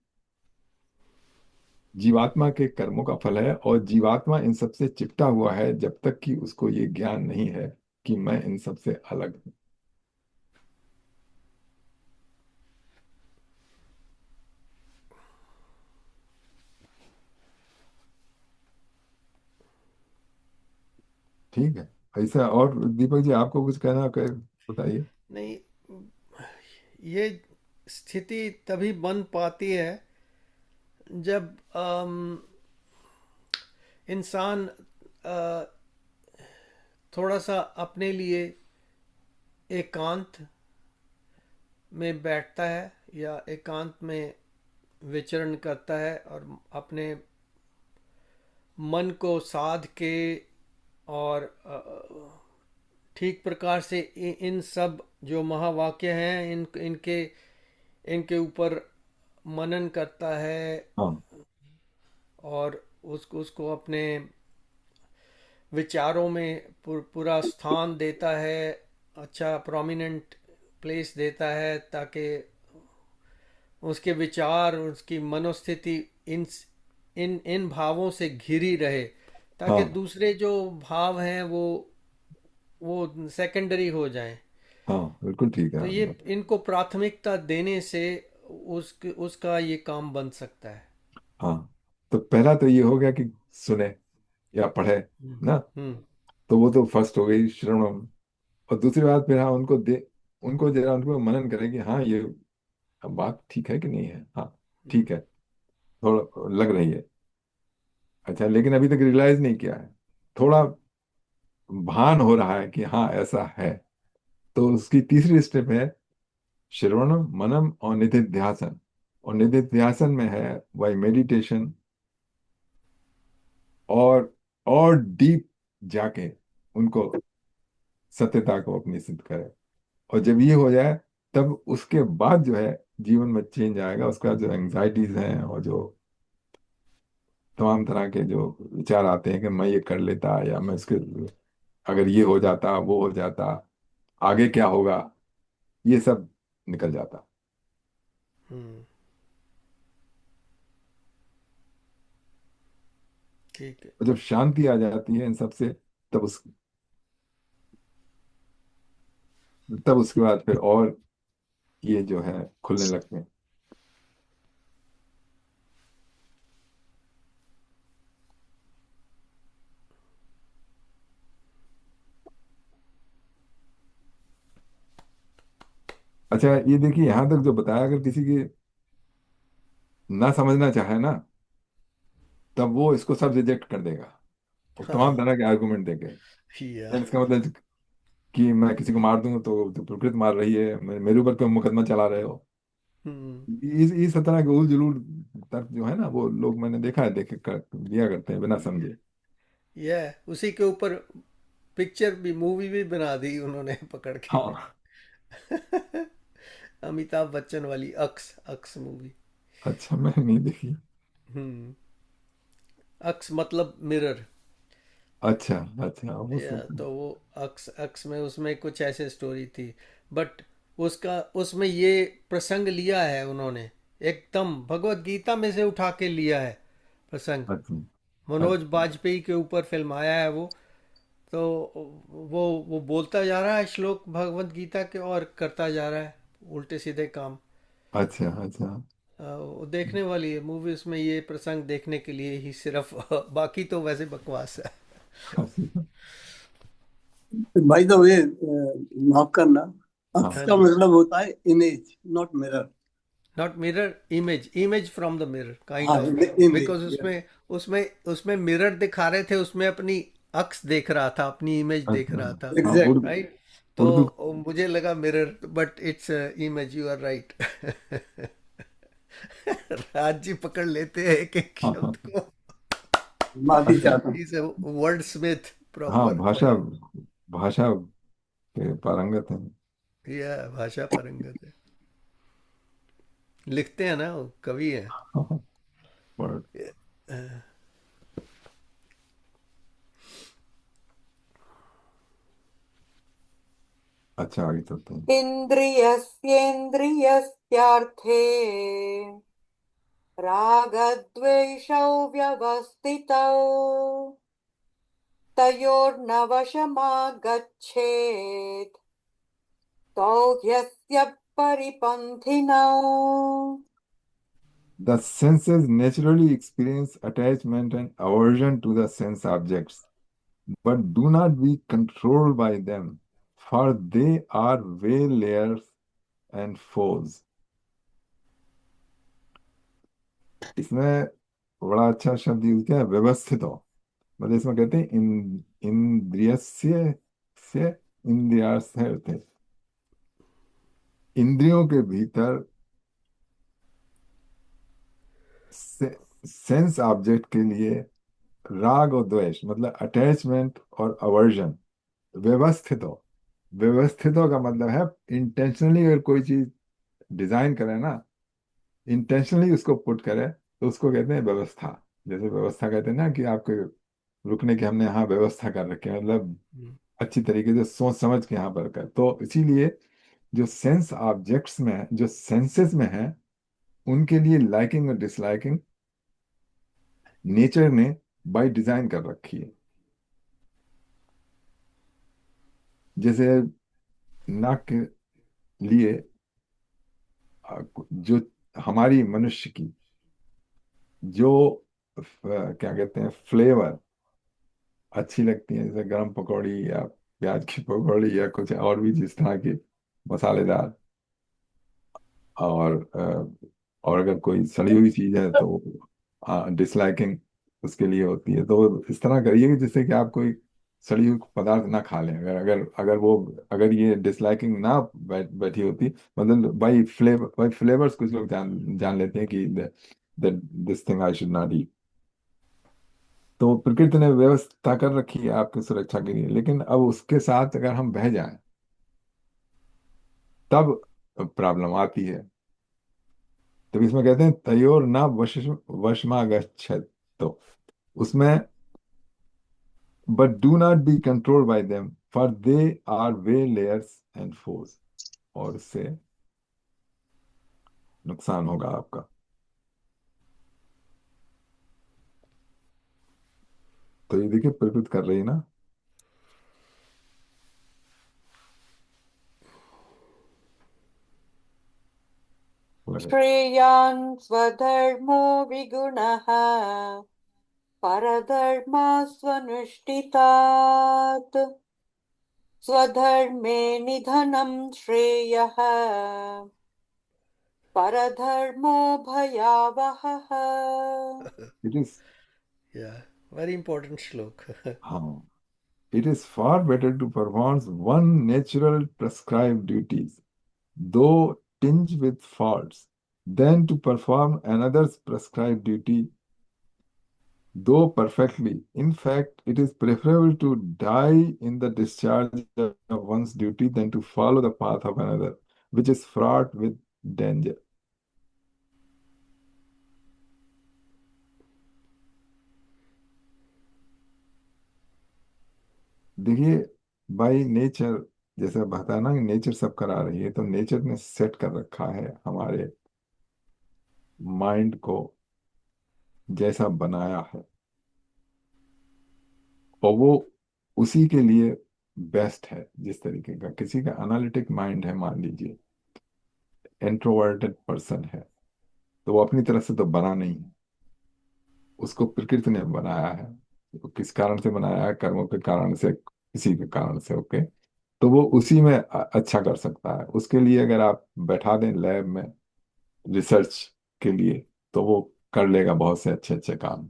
जीवात्मा के कर्मों का फल है, और जीवात्मा इन सबसे चिपटा हुआ है जब तक कि उसको ये ज्ञान नहीं है कि मैं इन सबसे अलग हूं। ठीक है, ऐसा। और दीपक जी, आपको कुछ कहना बताइए। नहीं, ये स्थिति तभी बन पाती है जब इंसान अ, थोड़ा सा अपने लिए एकांत में बैठता है या एकांत में विचरण करता है और अपने मन को साध के और ठीक प्रकार से इन सब जो महावाक्य हैं इनके इनके ऊपर मनन करता है हाँ, और उसको उसको अपने विचारों में पूरा स्थान देता है, अच्छा प्रोमिनेंट प्लेस देता है, ताकि उसके विचार, उसकी मनोस्थिति इन इन इन भावों से घिरी रहे, ताकि हाँ, दूसरे जो भाव हैं वो सेकेंडरी हो जाएं। हाँ, बिल्कुल ठीक है तो ये आपने। इनको प्राथमिकता देने से उसका ये काम बन सकता है। हाँ, तो पहला तो ये हो गया कि सुने या पढ़े हम्म। ना, हम्म। तो वो तो फर्स्ट हो गई श्रवणम। और दूसरी बात फिर, हाँ, उनको जरा उनको मनन करें कि हाँ, ये बात ठीक है कि नहीं है। हाँ, ठीक है, थोड़ा लग रही है। अच्छा, लेकिन अभी तक रियलाइज नहीं किया है, थोड़ा भान हो रहा है कि हाँ ऐसा है। तो उसकी तीसरी स्टेप है श्रवणम मनम और निधिध्यासन। और निधिध्यासन में है वही मेडिटेशन, और डीप जाके उनको सत्यता को अपनी सिद्ध करे। और जब ये हो जाए तब उसके बाद जो है जीवन में चेंज आएगा। उसके बाद जो एंग्जाइटीज हैं और जो तमाम तरह के जो विचार आते हैं कि मैं ये कर लेता, या मैं इसके, अगर ये हो जाता, वो हो जाता, आगे क्या होगा, ये सब निकल जाता। हम्म। ठीक है। और जब शांति आ जाती है इन सब से, तब उस तब उसके बाद फिर और ये जो है खुलने लगते हैं। अच्छा, ये देखिए यहाँ तक जो बताया, अगर किसी की ना समझना चाहे ना, तब वो इसको सब रिजेक्ट कर देगा, और तमाम हाँ। तरह के आर्गुमेंट देंगे। या। यानी इसका मतलब कि मैं किसी को मार दूंगा तो प्रकृति मार रही है, मेरे ऊपर क्यों मुकदमा चला रहे हो। हम्म। इस तरह के उल जुलूल तर्क जो है ना, वो लोग मैंने देखा है, देख कर दिया करते हैं बिना समझे। या उसी के ऊपर पिक्चर भी, मूवी भी बना दी उन्होंने पकड़ के। हाँ। अमिताभ बच्चन वाली अक्स, अक्स मूवी। अच्छा, मैंने नहीं देखी। हम्म। अक्स मतलब मिरर। अच्छा अच्छा, हो या सकता है। तो वो अक्स, अक्स में उसमें कुछ ऐसे स्टोरी थी, बट उसका उसमें ये प्रसंग लिया है उन्होंने, एकदम भगवत गीता में से उठा के लिया है प्रसंग। अच्छा मनोज अच्छा। बाजपेयी के ऊपर फिल्म आया है वो। तो वो बोलता जा रहा है श्लोक भगवत गीता के और करता जा रहा है उल्टे सीधे काम। अच्छा अच्छा। वो देखने वाली है मूवी, उसमें ये प्रसंग देखने के लिए ही सिर्फ। बाकी तो वैसे बकवास है। अच्छा। बाय द वे, माफ करना, अक्स हाँ हाँ का जी। मतलब होता है image, not mirror. Not mirror, image, image from the mirror kind हाँ, ऑफ। इमेज, बिकॉज उसमें उसमें उसमें मिरर दिखा रहे थे, उसमें अपनी अक्स देख रहा था, अपनी इमेज देख अच्छा। रहा था। हाँ, एग्जैक्टली। राइट। उर्दू। तो मुझे लगा mirror, but it's image, you are right. Raj ji पकड़ लेते हैं एक एक हाँ शब्द हाँ को। माफी चाहता हूँ। इज ए वर्ड स्मिथ हाँ, प्रॉपर। भाषा भाषा के पारंगत हैं। यह भाषा पारंगत है। लिखते हैं ना, वो कवि है। हाँ, हाँ, word। अच्छा, आगे चलते हैं। इन्द्रियस्येन्द्रियस्यार्थे रागद्वेषौ व्यवस्थितौ तयोर्नवशमागच्छेत् तौ ह्यस्य परिपन्थिनौ। The senses naturally experience attachment and aversion to the sense objects, but do not be controlled by them, for they are waylayers and foes। इसमें बड़ा अच्छा शब्द यूज किया है, व्यवस्थित हो। मतलब इसमें कहते हैं इंद्रियस्य से इंद्रियार्थ, इंद्रियों के भीतर सेंस ऑब्जेक्ट के लिए राग और द्वेष, मतलब अटैचमेंट और अवर्जन, व्यवस्थित हो। व्यवस्थित हो का मतलब है इंटेंशनली अगर कोई चीज डिजाइन करे ना, इंटेंशनली उसको पुट करे, तो उसको कहते हैं व्यवस्था। जैसे व्यवस्था कहते हैं ना कि आपके रुकने की हमने यहाँ व्यवस्था कर रखी है, मतलब अच्छी तरीके से सोच समझ के यहाँ पर कर। तो इसीलिए जो सेंस ऑब्जेक्ट्स में, जो सेंसेस में है, उनके लिए लाइकिंग और डिसलाइकिंग नेचर ने बाय डिजाइन कर रखी है। जैसे नाक के लिए जो हमारी मनुष्य की जो क्या कहते हैं फ्लेवर अच्छी लगती है, जैसे गरम पकौड़ी या प्याज की पकौड़ी या कुछ और भी जिस तरह की मसालेदार, और और अगर कोई सड़ी हुई चीज है तो डिसलाइकिंग उसके लिए होती है। तो इस तरह करिए कि जिससे कि आप कोई सड़ी हुई पदार्थ ना खा लें। अगर अगर अगर वो अगर ये डिसलाइकिंग ना बैठी होती, मतलब बाई फ्लेवर्स कुछ लोग जान जान लेते हैं कि this thing I should not eat. तो प्रकृति ने व्यवस्था कर रखी है आपकी सुरक्षा के लिए, लेकिन अब उसके साथ अगर हम बह जाएं तब प्रॉब्लम आती है। तो इसमें कहते हैं तयोर ना वशमा गच्छेत्। तो उसमें but do not be controlled by them for they are waylayers and force. और उससे नुकसान होगा आपका। तो ये देखिए प्रकृति कर रही है ना। श्रेयान् स्वधर्मो विगुणः परधर्मास्वनुष्ठितात् स्वधर्मे निधनं श्रेयः परधर्मो भयावहः। It is Yeah, very important shlok. हाँ, it is far better to perform one natural prescribed duties, though tinged with faults, than to perform another's prescribed duty, though perfectly. In fact, it is preferable to die in the discharge of one's duty than to follow the path of another, which is fraught with danger. देखिए, बाई नेचर, जैसे बताया ना कि नेचर सब करा रही है, तो नेचर ने सेट कर रखा है हमारे माइंड को, जैसा बनाया है, और वो उसी के लिए बेस्ट है। जिस तरीके का किसी का एनालिटिक माइंड है, मान लीजिए इंट्रोवर्टेड पर्सन है, तो वो अपनी तरफ से तो बना नहीं है, उसको प्रकृति ने बनाया है। तो किस कारण से बनाया है? कर्मों के कारण से, किसी के कारण से। ओके, तो वो उसी में अच्छा कर सकता है। उसके लिए अगर आप बैठा दें लैब में रिसर्च के लिए, तो वो कर लेगा बहुत से अच्छे अच्छे काम।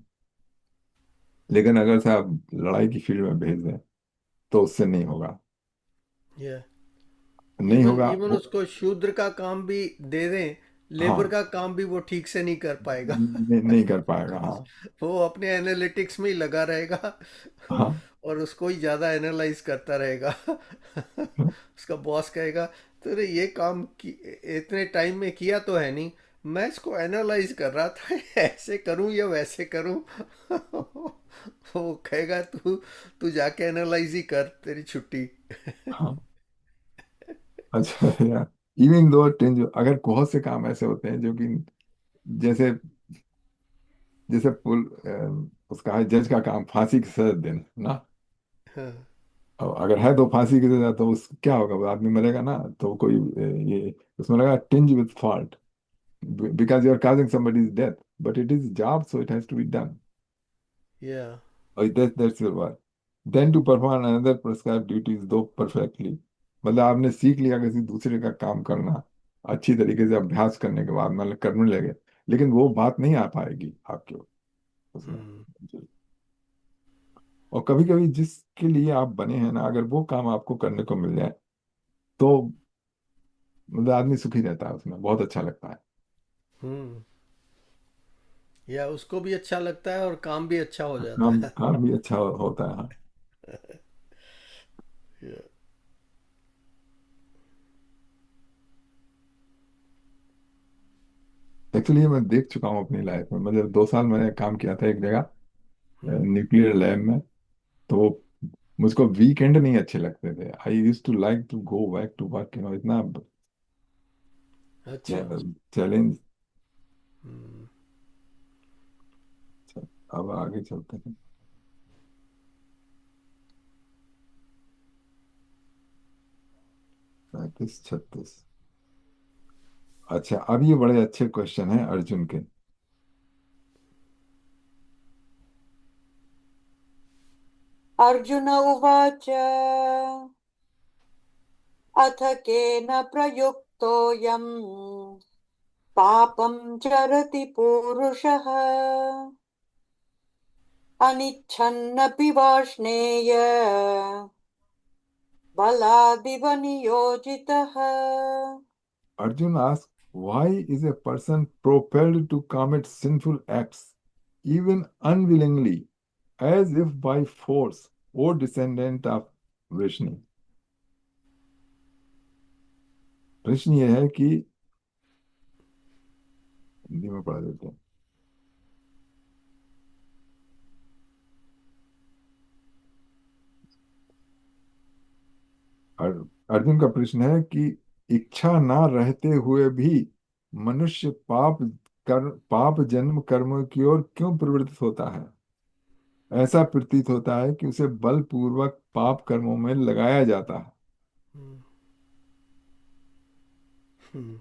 लेकिन अगर से आप लड़ाई की फील्ड में भेज दें तो उससे नहीं होगा। Yeah. नहीं इवन होगा इवन वो। उसको शूद्र का काम भी दे दें, लेबर हाँ, का काम भी वो ठीक से नहीं कर पाएगा। नहीं कर पाएगा। हाँ। वो अपने एनालिटिक्स में ही लगा रहेगा हाँ। और उसको ही ज्यादा एनालाइज करता रहेगा। उसका बॉस कहेगा, तूने ये काम इतने टाइम में किया तो है नहीं, मैं इसको एनालाइज कर रहा था, ऐसे करूं या वैसे करूं। वो कहेगा, तू तू जाके एनालाइज ही कर, तेरी छुट्टी। हाँ। अच्छा यार, इवन दो टेंज, अगर बहुत से काम ऐसे होते हैं जो कि जैसे जैसे उसका है जज का काम फांसी की सजा देना ना। हाँ, और अगर है तो फांसी की सजा, तो उस क्या होगा? वो आदमी मरेगा ना। तो कोई ये उसमें लगा tinge with fault, because you are causing somebody's death, but it is job, so it has to be done. या और that's your work. Then to perform another prescribed duties, though perfectly, मतलब आपने सीख लिया किसी दूसरे का काम करना अच्छी तरीके से, अभ्यास करने के बाद मतलब करने लगे, लेकिन वो बात नहीं आ पाएगी आपके उसमें। और कभी कभी जिसके लिए आप बने हैं ना, अगर वो काम आपको करने को मिल जाए, तो मतलब आदमी सुखी रहता है, उसमें बहुत अच्छा लगता है। हम्म, या उसको भी अच्छा लगता है और काम भी अच्छा हो जाता काम है। काम भी अच्छा होता है। हाँ। या एक्चुअली मैं देख चुका हूँ अपनी लाइफ में। मतलब 2 साल मैंने काम किया था एक जगह, हम्म, न्यूक्लियर लैब में। तो मुझको वीकेंड नहीं अच्छे लगते थे। I use to like to go back to work, इतना अच्छा। चैलेंज। हम्म, अब आगे चलते हैं। 35 36। अच्छा, अब ये बड़े अच्छे क्वेश्चन हैं अर्जुन के। अर्जुन उवाच अथ केन प्रयुक्तोऽयम् पापं चरति पूरुषः अनिच्छन्नपि Varshney बलादिव नियोजितः। Arjun asks, why is a person propelled to commit sinful acts, even unwillingly, as if by force, O descendant of Vishnu? प्रश्न ये है कि हिंदी में पढ़ा देते हैं। अर्जुन का प्रश्न है कि इच्छा ना रहते हुए भी मनुष्य पाप जन्म कर्म की ओर क्यों प्रवृत्त होता है। ऐसा प्रतीत होता है कि उसे बलपूर्वक पाप कर्मों में लगाया जाता है। हम्म, हम्म,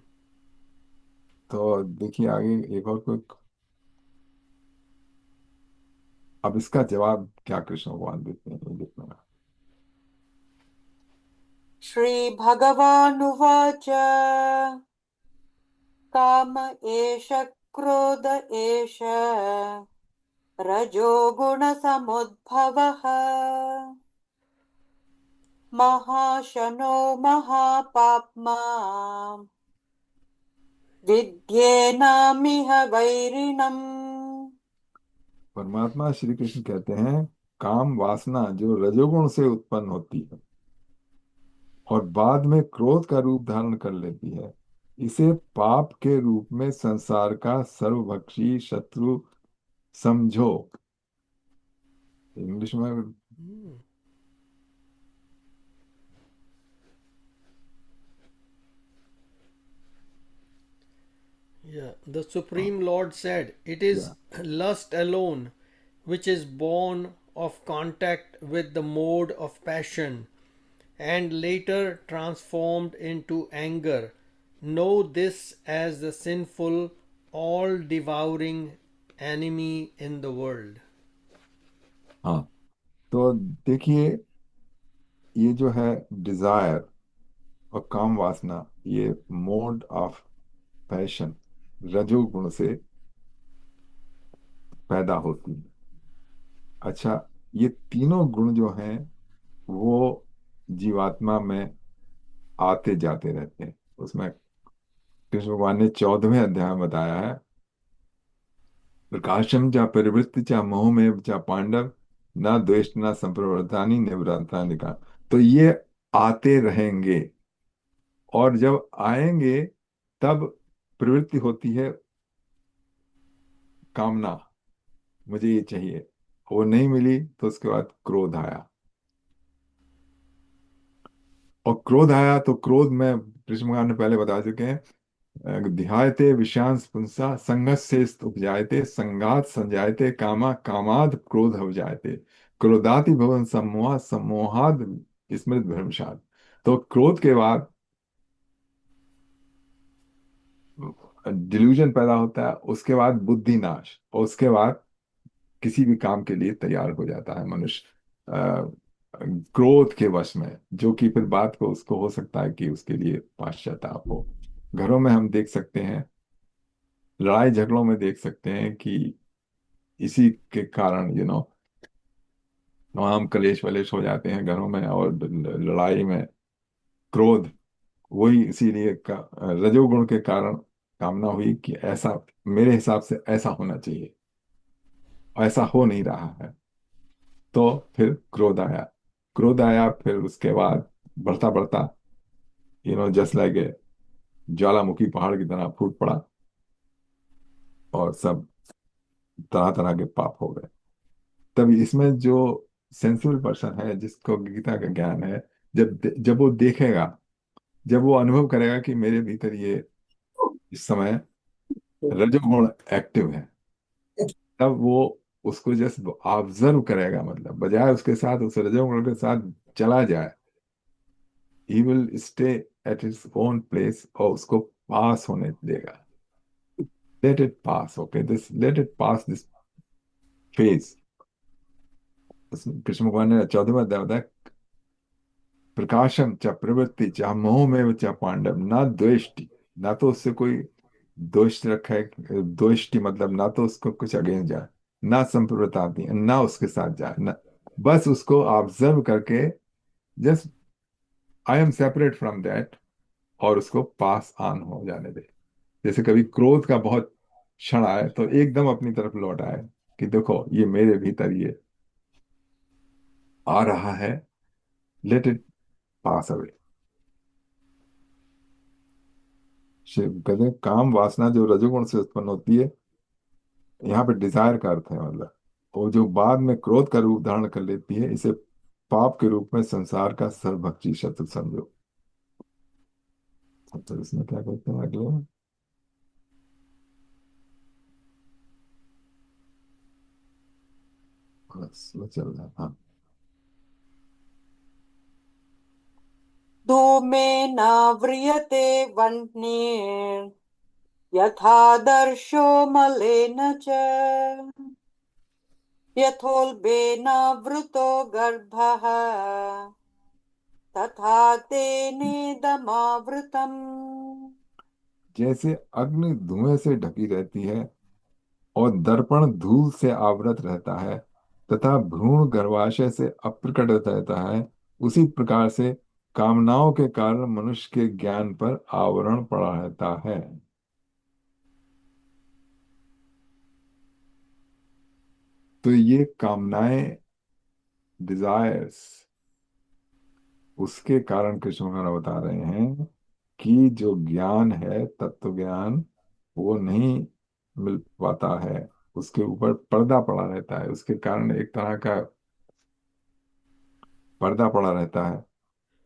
तो देखिए आगे एक और कोई, अब इसका जवाब क्या कृष्ण भगवान देते हैं, ये देखना। श्रीभगवानुवाच काम एष क्रोध एष रजोगुणसमुद्भवः महाशनो महापाप्मा विद्येनामिह वैरिणम्। परमात्मा श्री कृष्ण कहते हैं काम वासना जो रजोगुण से उत्पन्न होती है और बाद में क्रोध का रूप धारण कर लेती है, इसे पाप के रूप में संसार का सर्वभक्षी शत्रु समझो। इंग्लिश में हम्म। Yeah, the Supreme Lord said, "It is lust alone which is born of contact with the mode of passion and later transformed into anger. Know this as the sinful, all devouring enemy in the world." हाँ, तो देखिए ये जो है डिजायर और काम वासना, ये मोड ऑफ पैशन रजोगुण से पैदा होती है। अच्छा, ये तीनों गुण जो हैं वो जीवात्मा में आते जाते रहते हैं। उसमें कृष्ण भगवान ने 14वें अध्याय में बताया है, प्रकाशम चा प्रवृत्ति चा मोह में चा पांडव न द्वेष न संप्रवृत्तानि निवृत्तानि का। तो ये आते रहेंगे और जब आएंगे तब प्रवृत्ति होती है कामना, मुझे ये चाहिए, वो नहीं मिली तो उसके बाद क्रोध आया, और क्रोध आया तो क्रोध में कृष्ण भगवान ने पहले बता चुके हैं, ध्यायते विषयांस पुंसा संगस्य उपजायते संगात संजायते कामा कामाद क्रोध उपजायते क्रोधाति भवन सम्मोहा सम्मोहाद स्मृत भ्रंशात। तो क्रोध के बाद डिल्यूजन पैदा होता है, उसके बाद बुद्धि नाश, और उसके बाद किसी भी काम के लिए तैयार हो जाता है मनुष्य क्रोध के वश में, जो कि फिर बात को उसको हो सकता है कि उसके लिए पश्चाताप हो। घरों में हम देख सकते हैं, लड़ाई झगड़ों में देख सकते हैं कि इसी के कारण तमाम कलेश वलेश हो जाते हैं घरों में, और लड़ाई में क्रोध, वही इसीलिए रजोगुण के कारण कामना हुई कि ऐसा, मेरे हिसाब से ऐसा होना चाहिए, ऐसा हो नहीं रहा है, तो फिर क्रोध आया। क्रोध आया फिर उसके बाद बढ़ता बढ़ता जस्ट लाइक ए ज्वालामुखी पहाड़ की तरह फूट पड़ा और सब तरह तरह के पाप हो गए। तब इसमें जो सेंसिबल पर्सन है, जिसको गीता का ज्ञान है, जब वो देखेगा, जब वो अनुभव करेगा कि मेरे भीतर ये इस समय रजोगुण एक्टिव है, तब वो उसको जस्ट ऑब्जर्व करेगा, मतलब बजाय उसके साथ उस रजोगुण के साथ चला जाए, he will stay at his own place और उसको पास होने देगा। Late it pass, okay, this let it pass this phase. Krishna भगवान ने 14वां अध्याय बताया, प्रकाशम च प्रवृत्ति च मोह में च पांडव ना द्वेष्टि, ना तो उससे कोई दोष रखा है, दोष्टि मतलब ना तो उसको कुछ अगेंस्ट जाए, ना संप्रदाय आती है, ना उसके साथ जाए, ना, बस उसको ऑब्जर्व करके just I am separate from that, और उसको पास ऑन हो जाने दे। जैसे कभी क्रोध का बहुत क्षण आए तो एकदम अपनी तरफ लौट आए कि देखो ये मेरे भीतर ये आ रहा है, let it pass away. Shiva कहते हैं काम वासना जो रजोगुण से उत्पन्न होती है, यहाँ पे डिजायर का अर्थ है, मतलब वो जो बाद में क्रोध का रूप धारण कर लेती है, इसे पाप के रूप में संसार का सर्वभक्षी शत्रु समझो। तो इसमें क्या कहते हैं अगले में? बस वो चल रहा है, हाँ। धूमेन व्रियते वह्निर् यथादर्शो मलेन च यथोल्बेनावृतो गर्भः तथा तेनेदमावृतम्। जैसे अग्नि धुएं से ढकी रहती है और दर्पण धूल से आवृत रहता है तथा भ्रूण गर्भाशय से अप्रकट रहता है, उसी प्रकार से कामनाओं के कारण मनुष्य के ज्ञान पर आवरण पड़ा रहता है। तो ये कामनाएं, डिजायर्स, उसके कारण कृष्ण भगवान बता रहे हैं कि जो ज्ञान है, तत्व ज्ञान, वो नहीं मिल पाता है, उसके ऊपर पर्दा पड़ा रहता है, उसके कारण एक तरह का पर्दा पड़ा रहता है।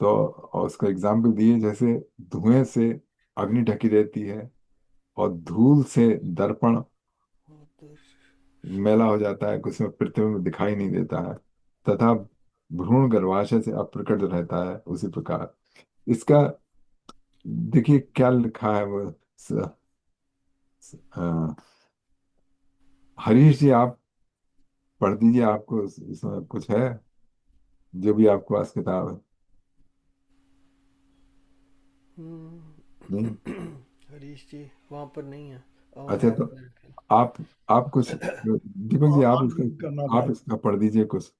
तो और उसका एग्जाम्पल दिए, जैसे धुएं से अग्नि ढकी रहती है और धूल से दर्पण मैला हो जाता है, कुछ में पृथ्वी में दिखाई नहीं देता है, तथा भ्रूण गर्भाशय से अप्रकट रहता है, उसी प्रकार इसका देखिए क्या लिखा है वो। अ, हरीश जी आप पढ़ दीजिए, आपको इसमें कुछ है जो भी आपके पास किताब है? नहीं? हरीश जी वहाँ पर नहीं है। अच्छा, है तो मेरे ख्याल। आप कुछ, दीपक जी हाँ, आप रीड करना इसका, आप पड़ेगा। इसका पढ़ दीजिए कुछ।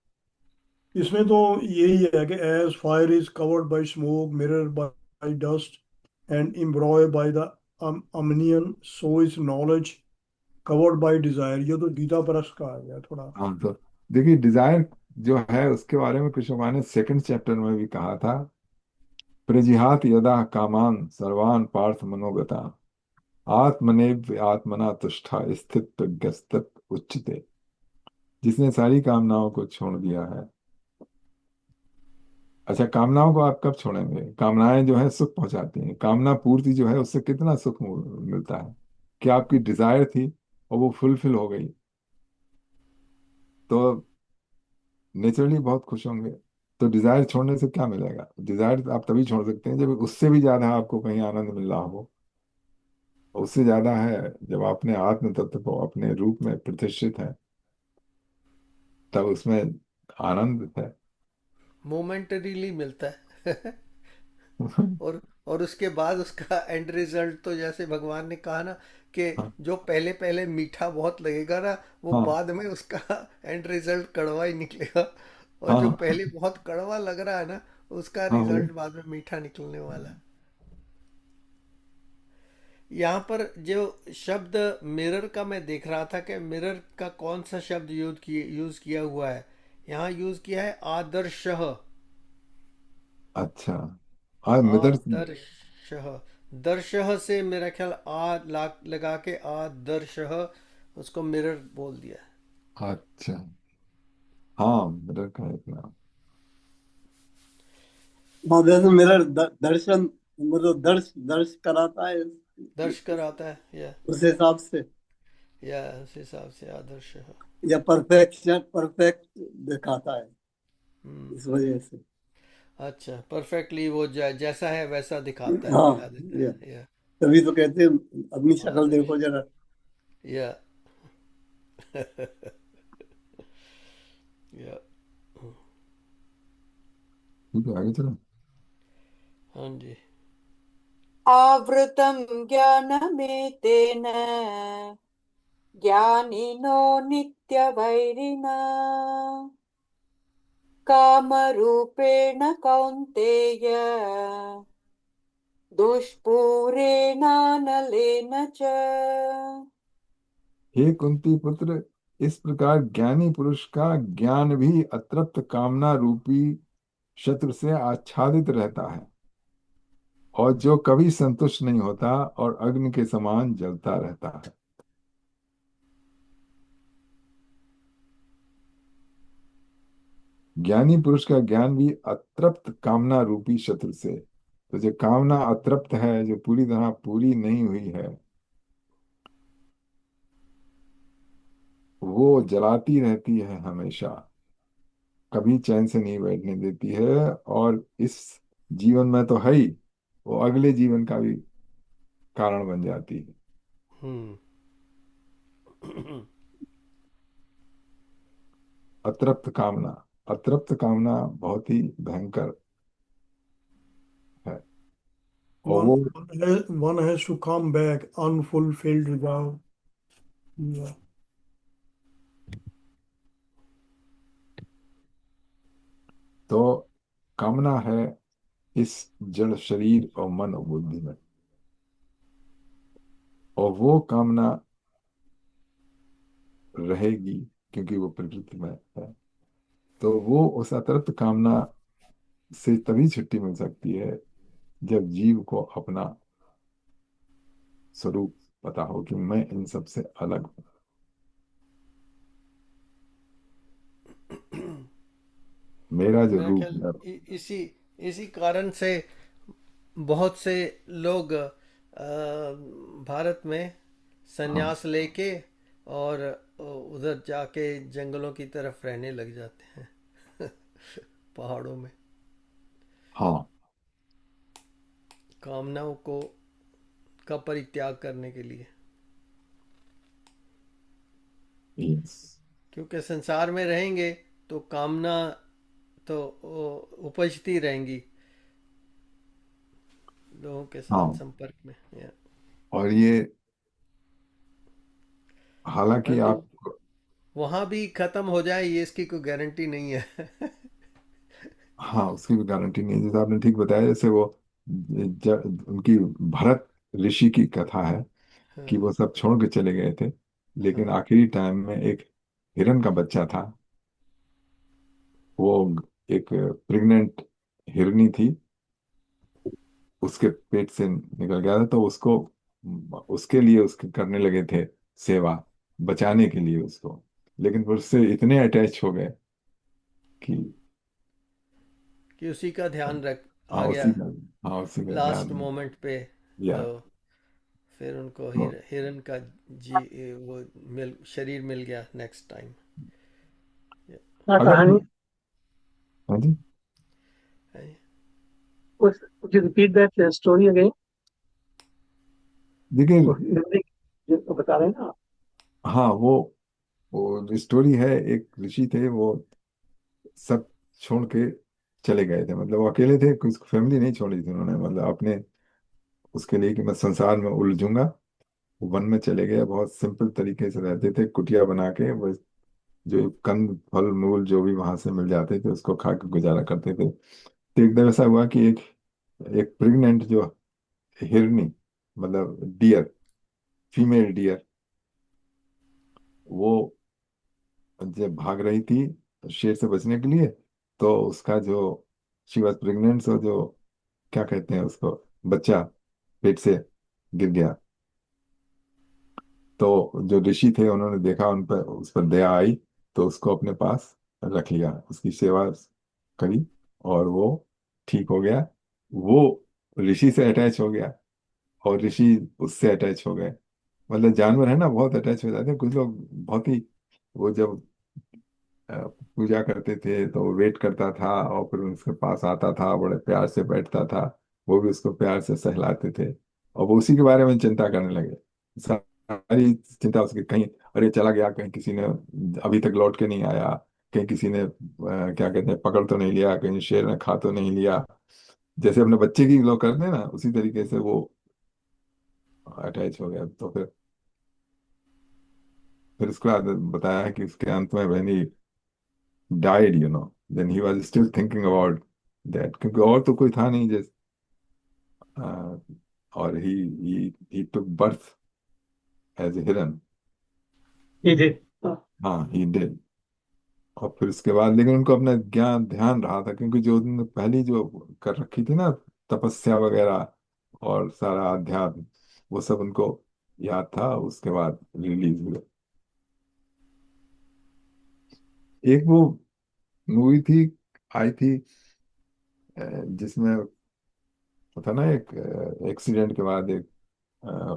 इसमें तो यही है कि as fire is covered by smoke, mirror by dust and embryo by the amnion, so is knowledge covered by desire. ये तो गीता परस का आ गया थोड़ा। हाँ, तो देखिए डिजायर जो है उसके बारे में कृष्ण भगवान ने सेकंड चैप्टर में भी कहा था, प्रजिहात यदा कामान सर्वान पार्थ मनोगता आत्मनेव आत्मना तुष्टा स्थित प्रज्ञस्तत उच्चते। जिसने सारी कामनाओं को छोड़ दिया है। अच्छा, कामनाओं को आप कब छोड़ेंगे? कामनाएं जो है सुख पहुंचाती हैं, कामना पूर्ति जो है उससे कितना सुख मिलता है कि आपकी डिजायर थी और वो फुलफिल हो गई, तो नेचुरली बहुत खुश होंगे। तो डिजायर छोड़ने से क्या मिलेगा? डिजायर आप तभी छोड़ सकते हैं जब उससे भी ज्यादा आपको कहीं आनंद मिल रहा हो। और उससे ज्यादा है जब अपने आत्म तत्व को अपने रूप में प्रतिष्ठित है, तब उसमें आनंद है। मोमेंटरीली मिलता है। और उसके बाद उसका एंड रिजल्ट तो जैसे भगवान ने कहा ना कि हाँ, जो पहले पहले मीठा बहुत लगेगा ना, वो हाँ, बाद में उसका एंड रिजल्ट कड़वा ही निकलेगा। और जो हाँ, पहले बहुत कड़वा लग रहा है ना, उसका हाँ, वो, रिजल्ट बाद में मीठा निकलने वाला है। यहाँ पर जो शब्द मिरर का मैं देख रहा था कि मिरर का कौन सा शब्द यूज किया हुआ है। यहाँ यूज किया है आदर्शः। अच्छा, आज मिदर, आदर्शः। दर्शः से मेरा ख्याल लगा के आदर्शः उसको मिरर बोल दिया। अच्छा, हाँ मिदर का इतना, हाँ, जैसे मेरा दर्शन, मतलब दर्श दर्श कराता है दर्श कर आता है उस हिसाब से, या उस हिसाब से आदर्शः। या परफेक्शन, परफेक्ट दिखाता है हम्म। इस वजह से। अच्छा, परफेक्टली वो जैसा है वैसा हाँ, दिखा देता ये है या तभी तो कहते हैं अपनी शक्ल आदर्श देखो जरा। या या ठीक है आगे चलो। हाँ जी। आवृतं ज्ञानमेतेन ज्ञानिनो नित्यवैरिणा कामरूपेण कौन्तेय दुष्पूरेणानलेन च। हे कुंती पुत्र, इस प्रकार ज्ञानी पुरुष का ज्ञान भी अतृप्त कामना रूपी शत्रु से आच्छादित रहता है, और जो कभी संतुष्ट नहीं होता और अग्नि के समान जलता रहता है। ज्ञानी पुरुष का ज्ञान भी अतृप्त कामना रूपी शत्रु से, तो जो कामना अतृप्त है, जो पूरी तरह पूरी नहीं हुई है, वो जलाती रहती है हमेशा, कभी चैन से नहीं बैठने देती है, और इस जीवन में तो है ही, वो अगले जीवन का भी कारण बन जाती है। हम्म। अतृप्त कामना, अतृप्त कामना बहुत ही भयंकर है। और One, वो one has to come back unfulfilled desire. Yeah. तो कामना है इस जड़ शरीर और मन और बुद्धि में, और वो कामना रहेगी क्योंकि वो प्रकृति में है। तो वो उस अतृप्त कामना से तभी छुट्टी मिल सकती है जब जीव को अपना स्वरूप पता हो कि मैं इन सब से अलग हूँ। मेरा जो मेरा रूप ख्याल है। इसी इसी कारण से बहुत से लोग भारत में हाँ, संन्यास लेके और उधर जाके जंगलों की तरफ रहने लग जाते हैं पहाड़ों में, हाँ, कामनाओं को का परित्याग करने के लिए, यस, क्योंकि संसार में रहेंगे तो कामना तो उपजती रहेंगी लोगों के साथ हाँ। संपर्क में या। और ये हालांकि परंतु आप, वहाँ भी खत्म हो जाए ये इसकी कोई गारंटी नहीं है हाँ, उसकी भी गारंटी नहीं है। जैसे आपने ठीक बताया, जैसे वो उनकी भरत ऋषि की कथा है कि हाँ, वो सब छोड़ के चले गए थे, लेकिन हाँ, आखिरी टाइम में एक हिरन का बच्चा था। वो एक प्रेग्नेंट हिरनी थी, उसके पेट से निकल गया था, तो उसको उसके लिए उसके करने लगे थे सेवा, बचाने के लिए उसको। लेकिन फिर उससे इतने अटैच हो गए कि, कि उसी का ध्यान रख आ हाँ, गया उसी का, हाँ, उसी का लास्ट ध्यान मोमेंट पे। दिया। तो फिर उनको तो हिरन का जी वो शरीर मिल गया नेक्स्ट टाइम। क्या अगर, कहानी? हाँ जी, कुछ कुछ रिपीट दैट स्टोरी अगेन। देखिए, जिसको बता रहे हैं ना आप। हाँ, वो स्टोरी है, एक ऋषि थे, वो सब छोड़ के चले गए थे, मतलब वो अकेले थे, कुछ फैमिली नहीं छोड़ी थी उन्होंने, मतलब अपने उसके लिए कि मैं संसार में उलझूंगा। वो वन में चले गए, बहुत सिंपल तरीके से रहते थे, कुटिया बना के, वो जो कंद फल मूल जो भी वहां से मिल जाते थे उसको खा के गुजारा करते थे। तो एक दिन ऐसा हुआ कि एक एक प्रेग्नेंट जो हिरनी, मतलब डियर, फीमेल डियर, वो जब भाग रही थी शेर से बचने के लिए, तो उसका जो शी वॉज प्रेग्नेंट, सो जो क्या कहते हैं उसको, बच्चा पेट से गिर गया। तो जो ऋषि थे उन्होंने देखा, उन पर उस पर दया आई, तो उसको अपने पास रख लिया, उसकी सेवा करी, और वो ठीक हो गया। वो ऋषि से अटैच हो गया, और ऋषि उससे अटैच हो गए। मतलब जानवर है ना, बहुत अटैच हो जाते हैं कुछ लोग, बहुत ही। वो जब पूजा करते थे तो वो वेट करता था, और फिर उसके पास आता था, बड़े प्यार से बैठता था, वो भी उसको प्यार से सहलाते थे, और वो उसी के बारे में चिंता करने लगे। सारी चिंता उसकी, कहीं अरे चला गया, कहीं किसी ने अभी तक लौट के नहीं आया, कहीं किसी ने क्या कहते हैं पकड़ तो नहीं लिया, कहीं शेर ने खा तो नहीं लिया। जैसे अपने बच्चे की लोग करते हैं ना, उसी तरीके से वो अटैच हो गया। तो फिर फिर उसके बाद बताया कि उसके अंत में when he died then he was still thinking about that, क्योंकि और तो कोई था नहीं जैसे। और ही टुक बर्थ एज ए हिरन। he did. हाँ, ही डिड। और फिर उसके बाद लेकिन उनको अपना ज्ञान ध्यान रहा था, क्योंकि जो उन्होंने पहली जो कर रखी थी ना, तपस्या वगैरह और सारा अध्यात्म, वो सब उनको याद था। उसके बाद रिलीज हुए। एक वो मूवी थी, आई थी, जिसमें वो था ना, एक एक्सीडेंट के बाद एक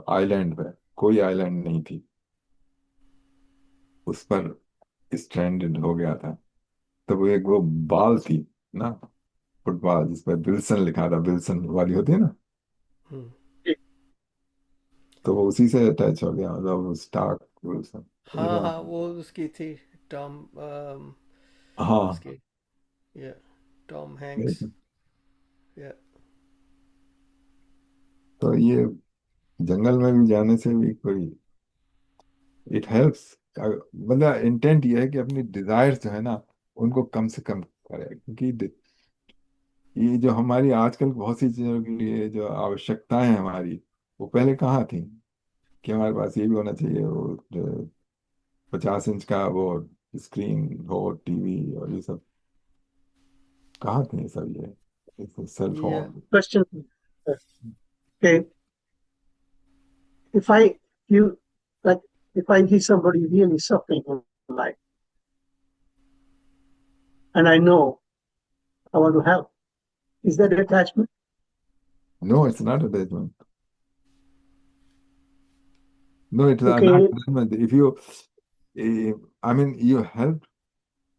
आइलैंड पे, कोई आइलैंड नहीं थी, उस पर स्ट्रैंडेड हो गया था। तो वो एक वो बॉल थी ना, फुटबॉल, जिस पर विल्सन लिखा था, विल्सन वाली होती है ना, हम्म। तो वो उसी से अटैच हो गया, मतलब स्टार्क विल्सन। तो हाँ मेरा, हाँ, वो उसकी थी, टॉम, हाँ, उसकी, या टॉम हैंक्स, मेरे- या तो ये जंगल में भी जाने से भी कोई, इट हेल्प्स। मतलब इंटेंट ये है कि अपनी डिजायर्स जो है ना, उनको कम से कम करें, क्योंकि ये जो हमारी आजकल बहुत सी चीजों के लिए जो आवश्यकताएं हैं हमारी, वो पहले कहाँ थी। कि हमारे पास ये भी होना चाहिए, वो 50 इंच का वो स्क्रीन हो, टीवी और ये सब, कहाँ थे ये सब, ये सेल या phone. Question. Okay, if I you like if I see somebody really suffering in life and I know I want to help, is that attachment? No, it's not attachment. No, it's not Okay, attachment. If you, eh, I mean, you help,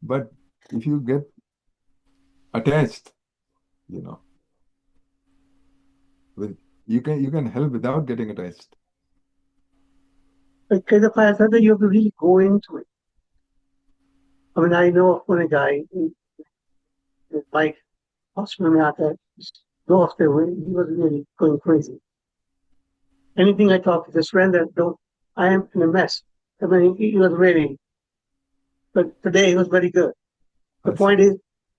but if you get attached, you know, with you can help without getting attached. because if I said that you have to really go into it. I mean, I know of one guy, his wife hospital में आता है, 2 हफ्ते हुए, he was really going crazy. Anything I talk to this friend that don't, I am in a mess. I mean, he was really, but today he was very good. The I see. point is,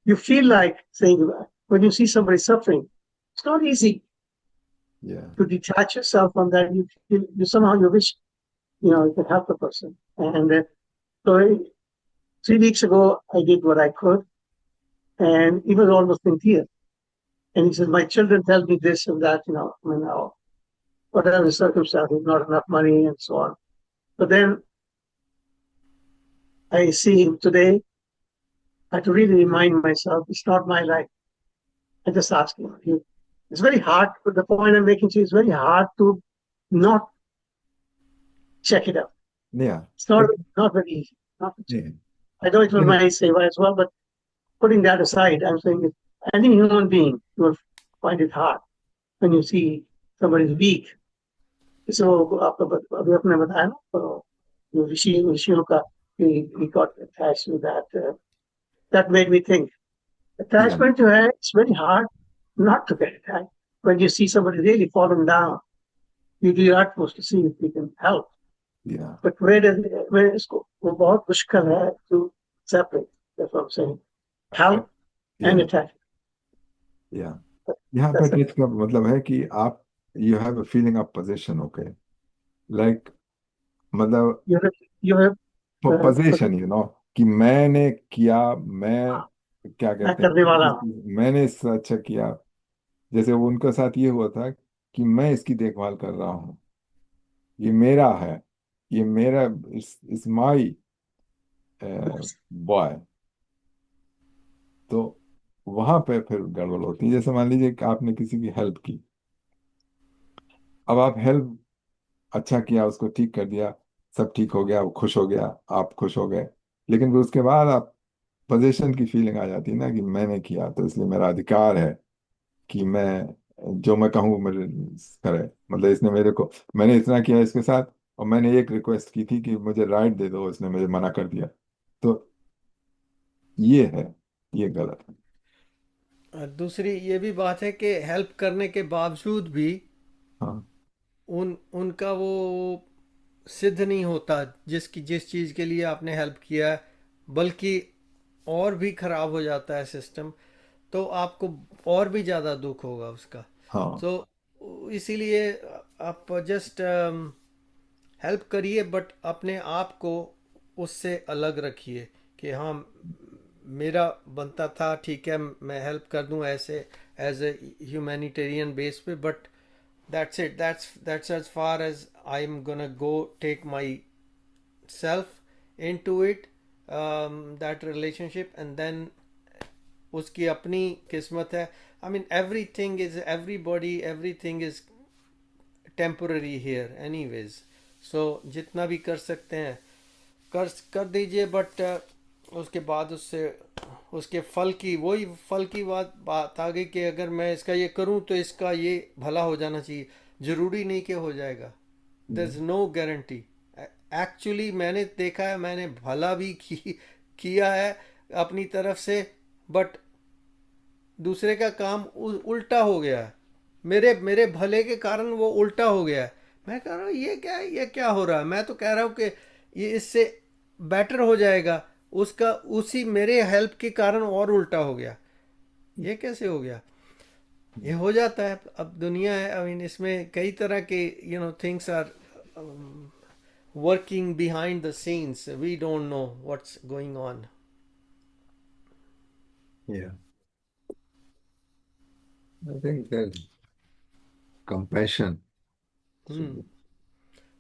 you feel like saying, when you see somebody suffering, it's not easy Yeah. to detach yourself from that. You somehow you wish, you could help the person. And so 3 weeks ago, I did what I could, and he was almost in tears. And he says, my children tell me this and that, whatever the circumstances, not enough money and so on. But then I see him today. I have to really remind myself, it's not my life. I just ask him. It's very hard. The point I'm making to you is very hard to not check it out. Yeah. It's not very easy. Not to check. Yeah. I know it was Yeah. my seva as well, but putting that aside, I'm saying if any human being will find it hard when you see somebody's weak. So आपको अभी आपने बताया ना, तो जो ऋषियों का he got attached with that. That made me think. Yeah. Attachment जो है, it's very hard not to get attached. When you see somebody really falling down, you do your utmost to see if you can help. Yeah. But where इसको वो बहुत मुश्किल है to separate. That's what I'm saying. Help and Yeah. attachment. Yeah. यहाँ पे That's it. टच का मतलब है कि आप, you have a feeling of possession, okay, like, मतलब You have पोजेशन, कि मैंने किया, मैं, क्या मैं कहते करने वाला हूँ. हैं, मैंने इससे अच्छा किया। जैसे वो उनके साथ ये हुआ था कि मैं इसकी देखभाल कर रहा हूँ, ये मेरा है, ये मेरा, इस माई बॉय। तो वहां पे फिर गड़बड़ होती है। जैसे मान लीजिए कि आपने किसी की हेल्प की, अब आप हेल्प, अच्छा किया, उसको ठीक कर दिया, सब ठीक हो गया, वो खुश हो गया, आप खुश हो गए। लेकिन फिर उसके बाद आप, पोजीशन की फीलिंग आ जाती है ना, कि मैंने किया तो इसलिए मेरा अधिकार है कि मैं जो मैं कहूँ मेरे करे। मतलब इसने मेरे को, मैंने इतना किया इसके साथ, और मैंने एक रिक्वेस्ट की थी कि मुझे राइट दे दो, इसने मुझे मना कर दिया। तो ये है, ये गलत है। दूसरी ये भी बात है कि हेल्प करने के बावजूद भी हाँ। उनका वो सिद्ध नहीं होता जिस चीज़ के लिए आपने हेल्प किया है, बल्कि और भी खराब हो जाता है सिस्टम, तो आपको और भी ज़्यादा दुख होगा उसका। हाँ तो इसीलिए आप जस्ट हेल्प करिए, बट अपने आप को उससे अलग रखिए कि हाँ, मेरा बनता था, ठीक है, मैं हेल्प कर दूं ऐसे एज ए ह्यूमैनिटेरियन बेस पे, but that's it, that's as far as I'm gonna go, take myself into it, that relationship, and then उसकी अपनी किस्मत है। I mean, everything is temporary here anyways, so जितना भी कर सकते हैं कर दीजिए, बट उसके बाद उसके फल की बात आ गई कि अगर मैं इसका ये करूं तो इसका ये भला हो जाना चाहिए। जरूरी नहीं कि हो जाएगा, there is no guarantee. Actually मैंने देखा है, मैंने भला भी किया है अपनी तरफ से, बट दूसरे का काम उल्टा हो गया है। मेरे मेरे भले के कारण वो उल्टा हो गया है। मैं कह रहा हूँ ये क्या हो रहा है, मैं तो कह रहा हूँ कि ये इससे बेटर हो जाएगा, उसका उसी मेरे हेल्प के कारण और उल्टा हो गया। ये कैसे हो गया? ये हो जाता है, अब दुनिया है। आई मीन, इसमें कई तरह के things are working behind the scenes, we don't know what's going on. yeah I think that compassion should be.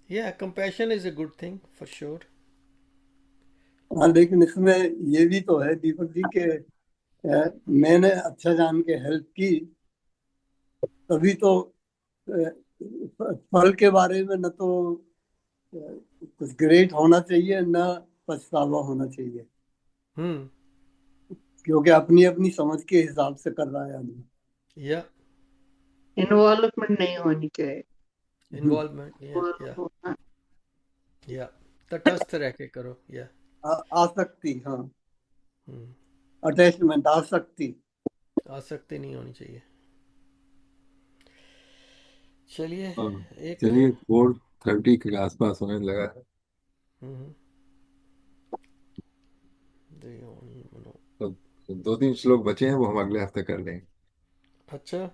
Yeah compassion is a good thing for sure. हाँ, लेकिन इसमें ये भी तो है दीपक जी के मैंने अच्छा जान के हेल्प की, तभी तो फल के बारे में न तो कुछ ग्रेट होना चाहिए, न पछतावा होना चाहिए, हम्म। क्योंकि अपनी अपनी समझ के हिसाब से कर रहा है आदमी। या इन्वॉल्वमेंट नहीं होनी चाहिए। इन्वॉल्वमेंट, या होना या तटस्थ रह के करो, या आसक्ति, हाँ, हम्म, अटैचमेंट, आसक्ति। आसक्ति नहीं होनी चाहिए। चलिए हाँ, एक चलिए 4:30 के आसपास होने लगा है। हम्म, दे- तो 2-3 श्लोक बचे हैं, वो हम अगले हफ्ते कर लेंगे। अच्छा,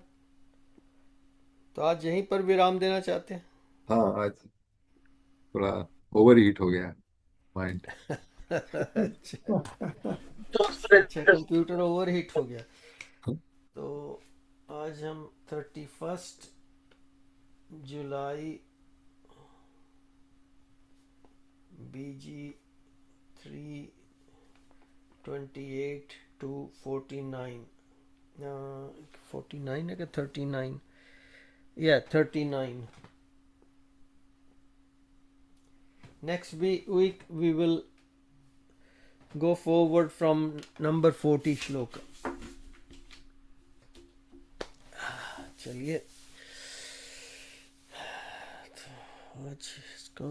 तो आज यहीं पर विराम देना चाहते हैं? हाँ, आज थोड़ा ओवर हीट हो गया माइंड। अच्छा, अच्छा, तो कंप्यूटर ओवर हीट हो गया। तो आज हम 31 जुलाई BG 328 to 49, 49 है कि 39? Yeah, 39. Next week we will go forward from number 40 श्लोक। चलिए, तो आज इसको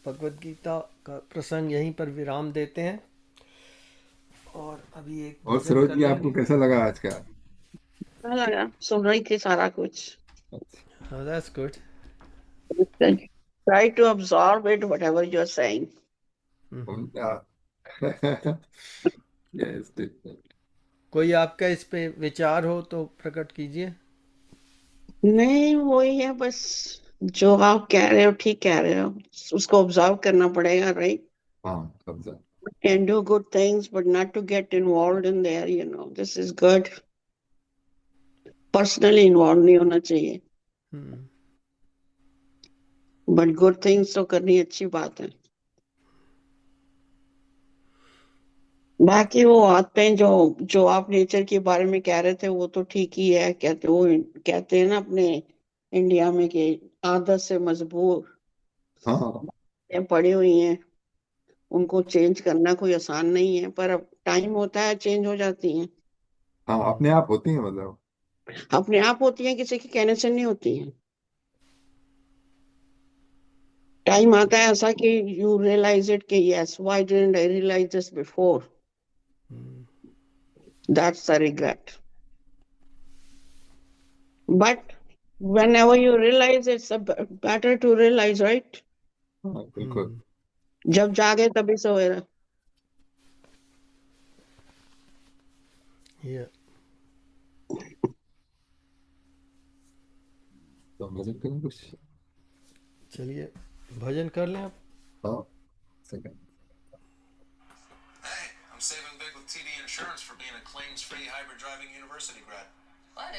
भगवद गीता का प्रसंग यहीं पर विराम देते हैं, और अभी एक और भजन सरोज कर जी, आपको लेंगे। कैसा लगा आज का? अच्छा लगा, सुन रही थी सारा कुछ। Oh, that's good. Try to absorb it, whatever you're saying. Yes, कोई आपका इस पे विचार हो तो प्रकट कीजिए। नहीं, वही है बस, जो आप कह रहे हो ठीक कह रहे हो, उसको ऑब्जर्व करना पड़ेगा, राइट? हाँ, समझा। Can do good things but not to get involved in there, this is good. Personally involved नहीं होना चाहिए, हम्म, but good things तो करनी अच्छी बात है। बाकी वो आते जो जो आप नेचर के बारे में कह रहे थे, वो तो ठीक ही है। कहते हैं ना अपने इंडिया में कि आदत से मजबूर हाँ पड़ी हुई हैं, उनको चेंज करना कोई आसान नहीं है, पर अब टाइम होता है चेंज हो जाती हैं। हाँ, अपने आप होती है, मतलब। अपने आप होती हैं, किसी के कहने से नहीं होती हैं। टाइम आता है ऐसा कि यू रियलाइज इट कि yes, why didn't I realise this before, that's the regret. But whenever you realize, it's better to realize, right? हाँ बिल्कुल। जब जागे तभी सवेरा। ये तो भजन करें कुछ। चलिए भजन कर लें आप। हाँ second. Hey, I'm saving big with TD Insurance for being a claims-free hybrid driving university grad. What?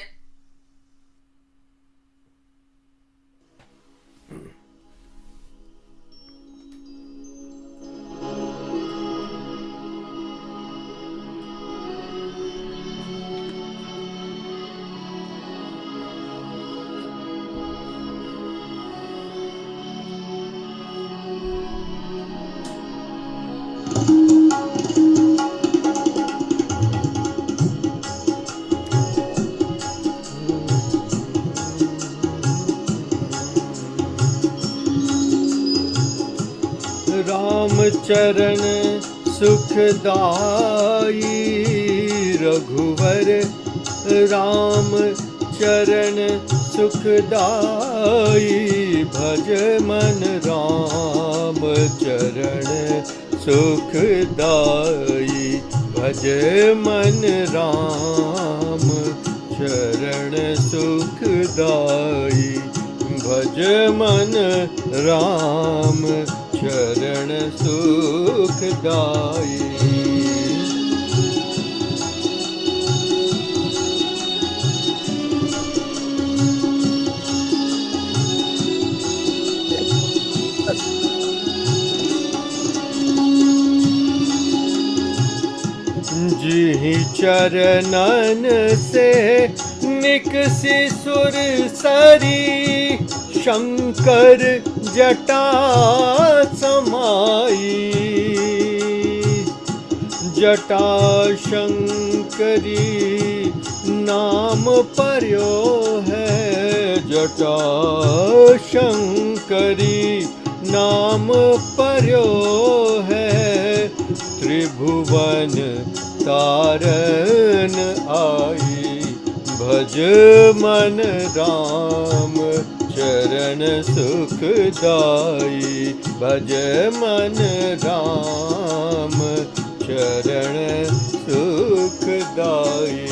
Ram चरण सुखदाई रघुवर राम चरण सुखदाई भज मन राम चरण सुखदाई भज मन राम चरण सुखदाई भज मन राम चरण सुखदाई। जिहि चरणन से निकसी सुर सरी शंकर जटा समाई जटा शंकरी नाम पर्यो है जटा शंकरी नाम पर्यो है त्रिभुवन तारन आई भज मन राम चरण सुखदाई भज मन राम चरण सुखदाई।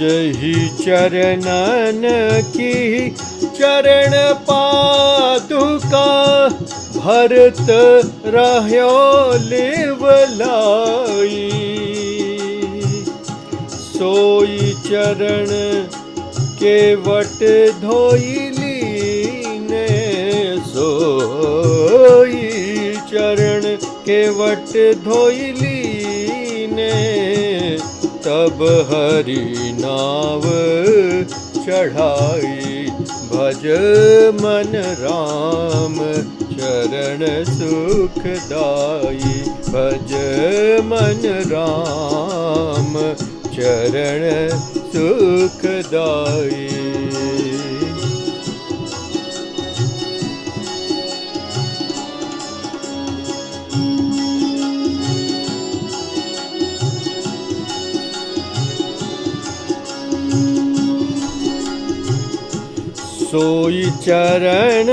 जही चरणन की चरण पादुका भरत रह्यो लिवलाई सोई चरण केवट धोई लीने सोई चरण केवट धोई लीने तब हरि नाव चढ़ाई भज मन राम चरण सुखदाई भज मन राम चरण सुखदाई। सोई चरण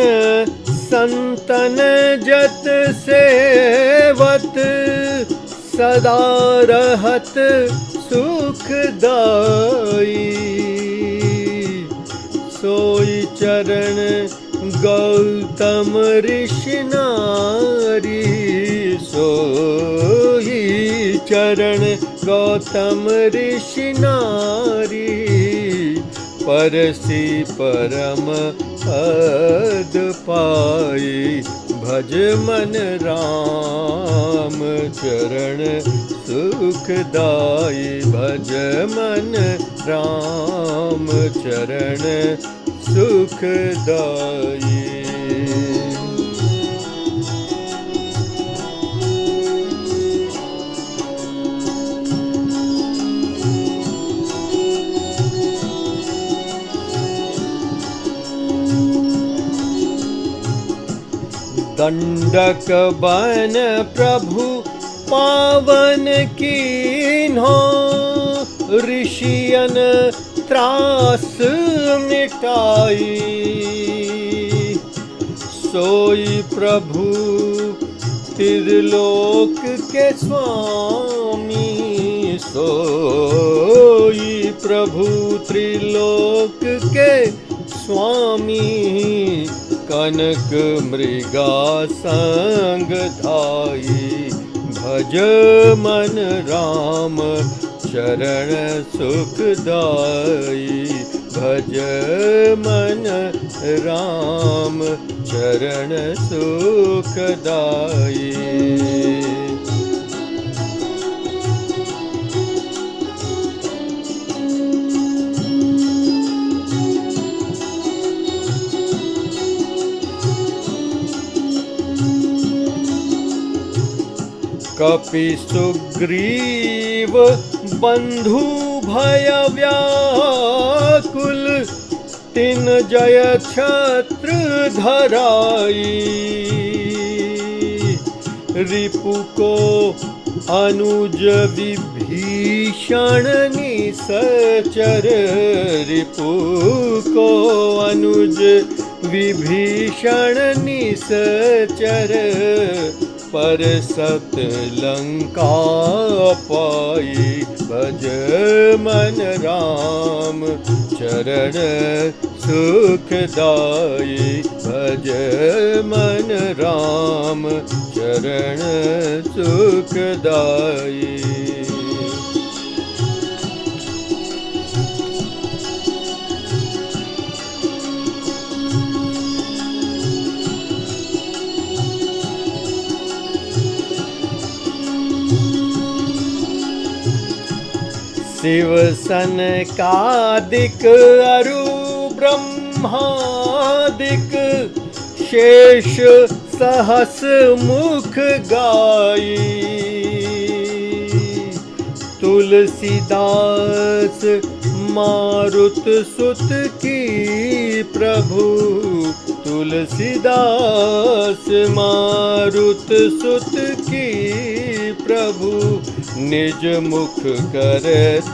संतन जत सेवत सदा रहत सुखदाई सोई चरण गौतम ऋषि नारी सोई चरण गौतम ऋषि नारी परसी परम पद पाई भज मन राम चरण सुखदाई भज मन राम चरण सुखदाई। दंडक बन प्रभु पावन कीन्हो, ऋषियन त्रास मिटाई। सोई प्रभु त्रिलोक के स्वामी, सोई प्रभु त्रिलोक के स्वामी। कनक मृगा संग धाई, भज मन राम चरण सुखदाई। भज मन राम चरण सुखदाई। कपि सुग्रीव बंधु भय व्याकुल, तिन जय छत्र धराई। रिपु को अनुज विभीषण निसचर, रिपु को अनुज विभीषण निसचर। पर सत लंका पाई, भज मन राम चरण सुखदाई। भज मन राम चरण सुखदाई। शिव सनकादिक अरु ब्रह्मादिक, शेष सहस मुख गाई। तुलसीदास मारुत सुत की प्रभु, तुलसीदास मारुत सुत की प्रभु। निज मुख करत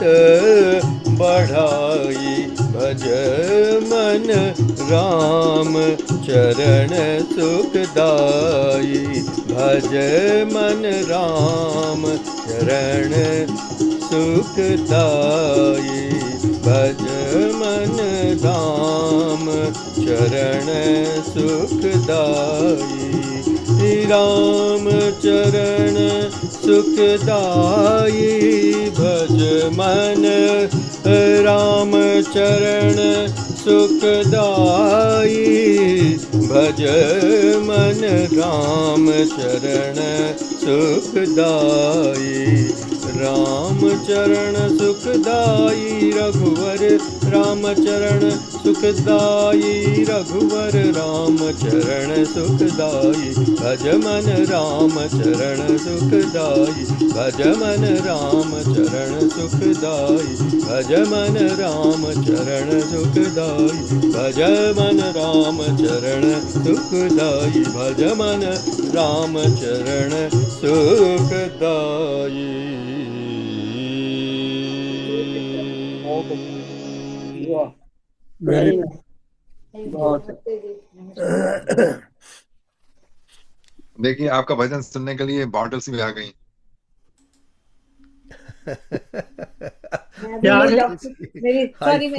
बढ़ाई, भज मन राम चरण सुखदाई। भज मन राम चरण सुखदाई। भज मन राम चरण सुखदाई। राम चरण सुखदाई। भज मन राम चरण सुखदाई। भज मन राम चरण सुखदाई। राम चरण सुखदाई रघुवर राम चरण सुखदाई। रघुवर राम चरण सुखदाई। भज मन राम चरण सुखदाई। भज मन राम चरण सुखदाई। भज मन राम चरण सुखदाई। भज मन राम चरण सुखदाई। भज मन राम चरण सुखदाई। वेरी बहुत देखिए आपका भजन सुनने के लिए बॉटल्स भी आ गई। यार मेरी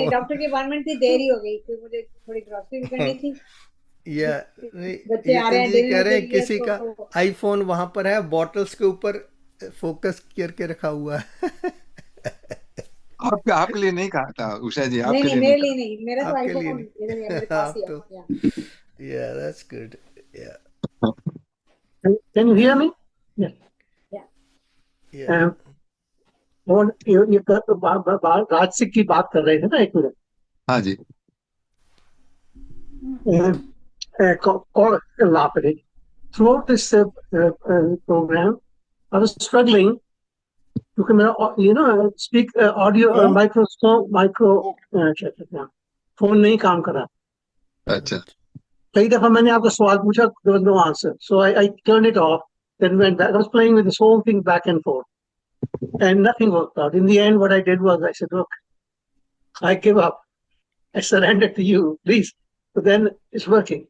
डॉक्टर के अपॉइंटमेंट थी, देरी हो गई तो मुझे थोड़ी ग्रोसरी भी करनी थी। या बच्चे आ रहे हैं, कह रहे हैं किसी का आईफोन वहां पर है, बॉटल्स के ऊपर फोकस करके रखा हुआ है। आपके लिए नहीं कहा था उषा जी, आपके नहीं, लिए मेरे लिए नहीं, मेरा तो आपके लिए आईफोन मेरे पास ही है। Yeah, that's good. Yeah. Can you hear me? Yeah. Yeah. और ये राजसिक की बात कर रहे थे ना, एक मिनट। हाँ जी। Throughout this program, I was struggling क्योंकि मेरा speak audio micro फोन नहीं काम कर रहा। अच्छा। कई दफा मैंने आपका सवाल पूछा, there was no answer, so I turned it off, then went back. I was playing with this whole thing back and forth, and nothing worked out. In the end, what I did was I said, look, I give up, I surrender to you, please. But then it's working.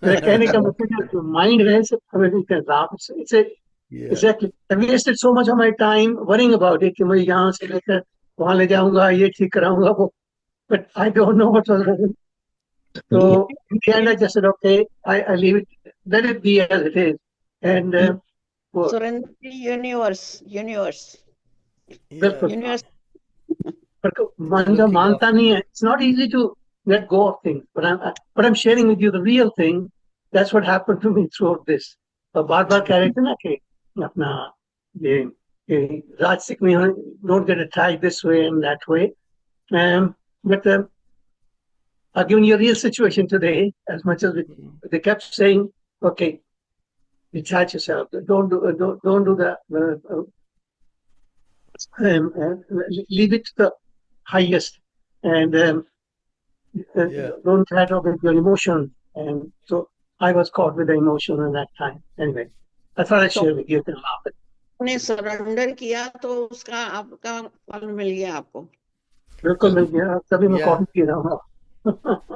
मेरा कहने का मतलब जो माइंड है, it's a Yeah. exactly. I wasted so much of my time worrying about it कि मैं यहाँ से लेकर वहाँ ले जाऊंगा, ये ठीक कराऊंगा वो, but I don't know what was happening. So in the end, I just said, okay, I leave it, let it be as it is, and वो Surrender to universe. Yeah. बिल्कुल Universe. पर मन जब Looking मानता after नहीं you. है, it's not easy to let go of things, but I'm sharing with you the real thing. That's what happened to me throughout this. तो बार बार कह रहे थे ना कि अपना ये राजसिक में don't get attacked this way and that way. But I've given you a real situation today. As much as they kept saying, okay, detach yourself. Don't do that. Leave it to the highest, and Yeah. don't try to with your emotion. And so I was caught with the emotion at that time. Anyway, I thought I'd share with you. You can laugh at. ने सरेंडर किया तो उसका आपका फल मिल गया आपको। बिल्कुल मिल गया, तभी मैं Yeah. कॉफी पी रहा हूँ।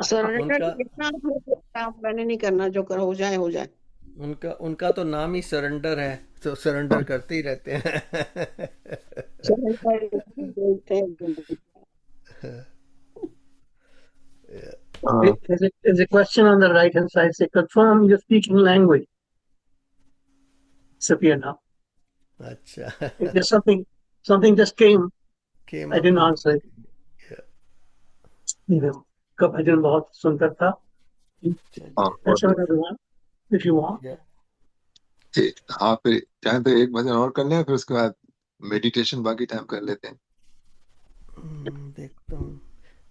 सरेंडर उनका कितना काम मैंने नहीं करना, जो कर हो जाए हो जाए। उनका तो नाम ही सरेंडर है, तो सरेंडर करते ही रहते हैं। सरेंडर बोलते हैं। There's a question on the right hand side. Say, confirm your speaking language. Disappear now. अच्छा। There's something just came. Came I up didn't in answer it. yeah. का भजन बहुत सुंदर था। हाँ That's another one, if you want. Yeah. हाँ, फिर चाहे तो एक भजन और कर लें, फिर उसके बाद मेडिटेशन बाकी टाइम कर लेते हैं। देखता हूँ,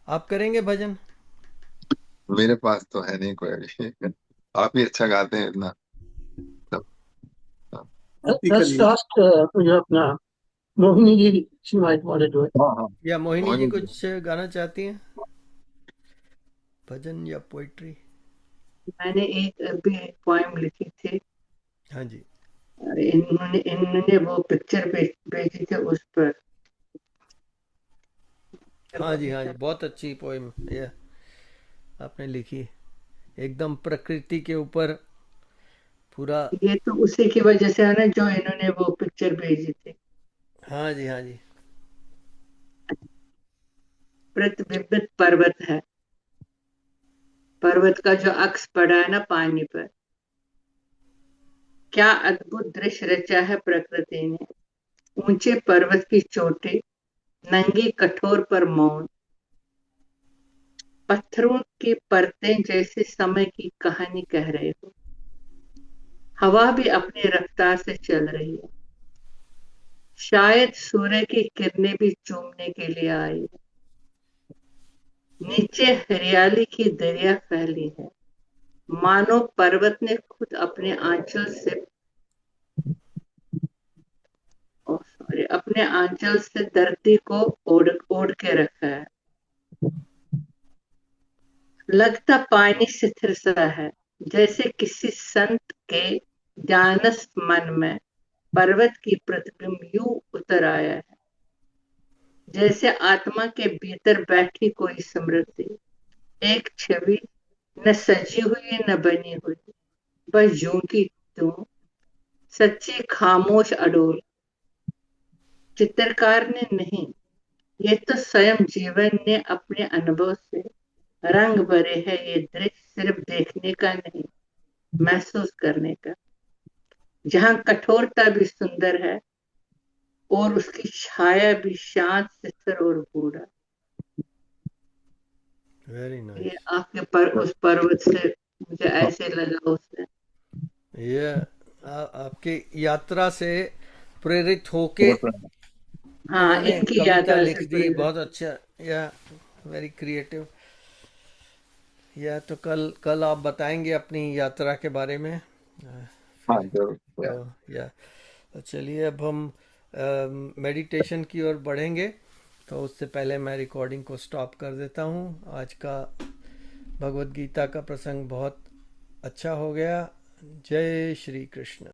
आप करेंगे भजन? मेरे पास तो है नहीं कोई अभी। आप ही अच्छा गाते हैं इतना। Let's ask जो अपना Mohini ji, she might want to do it. हाँ हाँ, या मोहिनी जी मोहिनी जी। कुछ गाना चाहती हैं, भजन या पोइट्री? मैंने अभी एक पोएम लिखी थी, हाँ जी। इन्होंने वो पिक्चर भेजी थी उस पर। हाँ जी, बहुत अच्छी पोएम ये आपने लिखी, एकदम प्रकृति के ऊपर पूरा। ये तो उसी की वजह से है ना, जो इन्होंने वो पिक्चर भेजी थी। हाँ जी। प्रतिबिंबित पर्वत है, पर्वत का जो अक्स पड़ा है ना पानी पर, क्या अद्भुत दृश्य रचा है प्रकृति ने। ऊंचे पर्वत की चोटी, नंगी कठोर पर मौन, पत्थरों की परतें जैसे समय की कहानी कह रहे हो। हवा भी अपनी रफ्तार से चल रही है, शायद सूर्य की किरणें भी चूमने के लिए आई है। नीचे हरियाली की दरिया फैली है, मानो पर्वत ने खुद अपने आंचल से धरती को ओढ़ के रखा है। लगता पानी स्थिर सा है, जैसे किसी संत के ध्यानस्थ मन में पर्वत की प्रतिबिंब यूं उतर आया है, जैसे आत्मा के भीतर बैठी कोई स्मृति, एक छवि न सजी हुई न बनी हुई, बस यूं की त्यों, सच्ची खामोश अडोल। चित्रकार ने नहीं, ये तो स्वयं जीवन ने अपने अनुभव से रंग भरे है। ये दृश्य सिर्फ देखने का नहीं, महसूस करने का, जहां कठोरता भी सुंदर है और उसकी छाया भी शांत, स्थिर और गूढ़ा। Very nice. ये आपके उस पर्वत से मुझे ऐसे लगा उसने। ये आपकी यात्रा से प्रेरित होके हाँ, इनकी कविता यात्रा लिख से दी, प्रेरित। बहुत अच्छा। या वेरी क्रिएटिव। या तो कल आप बताएंगे अपनी यात्रा के बारे में। हाँ जरूर। तो या तो चलिए, अब हम मेडिटेशन की ओर बढ़ेंगे, तो उससे पहले मैं रिकॉर्डिंग को स्टॉप कर देता हूँ। आज का भगवत गीता का प्रसंग बहुत अच्छा हो गया। जय श्री कृष्ण।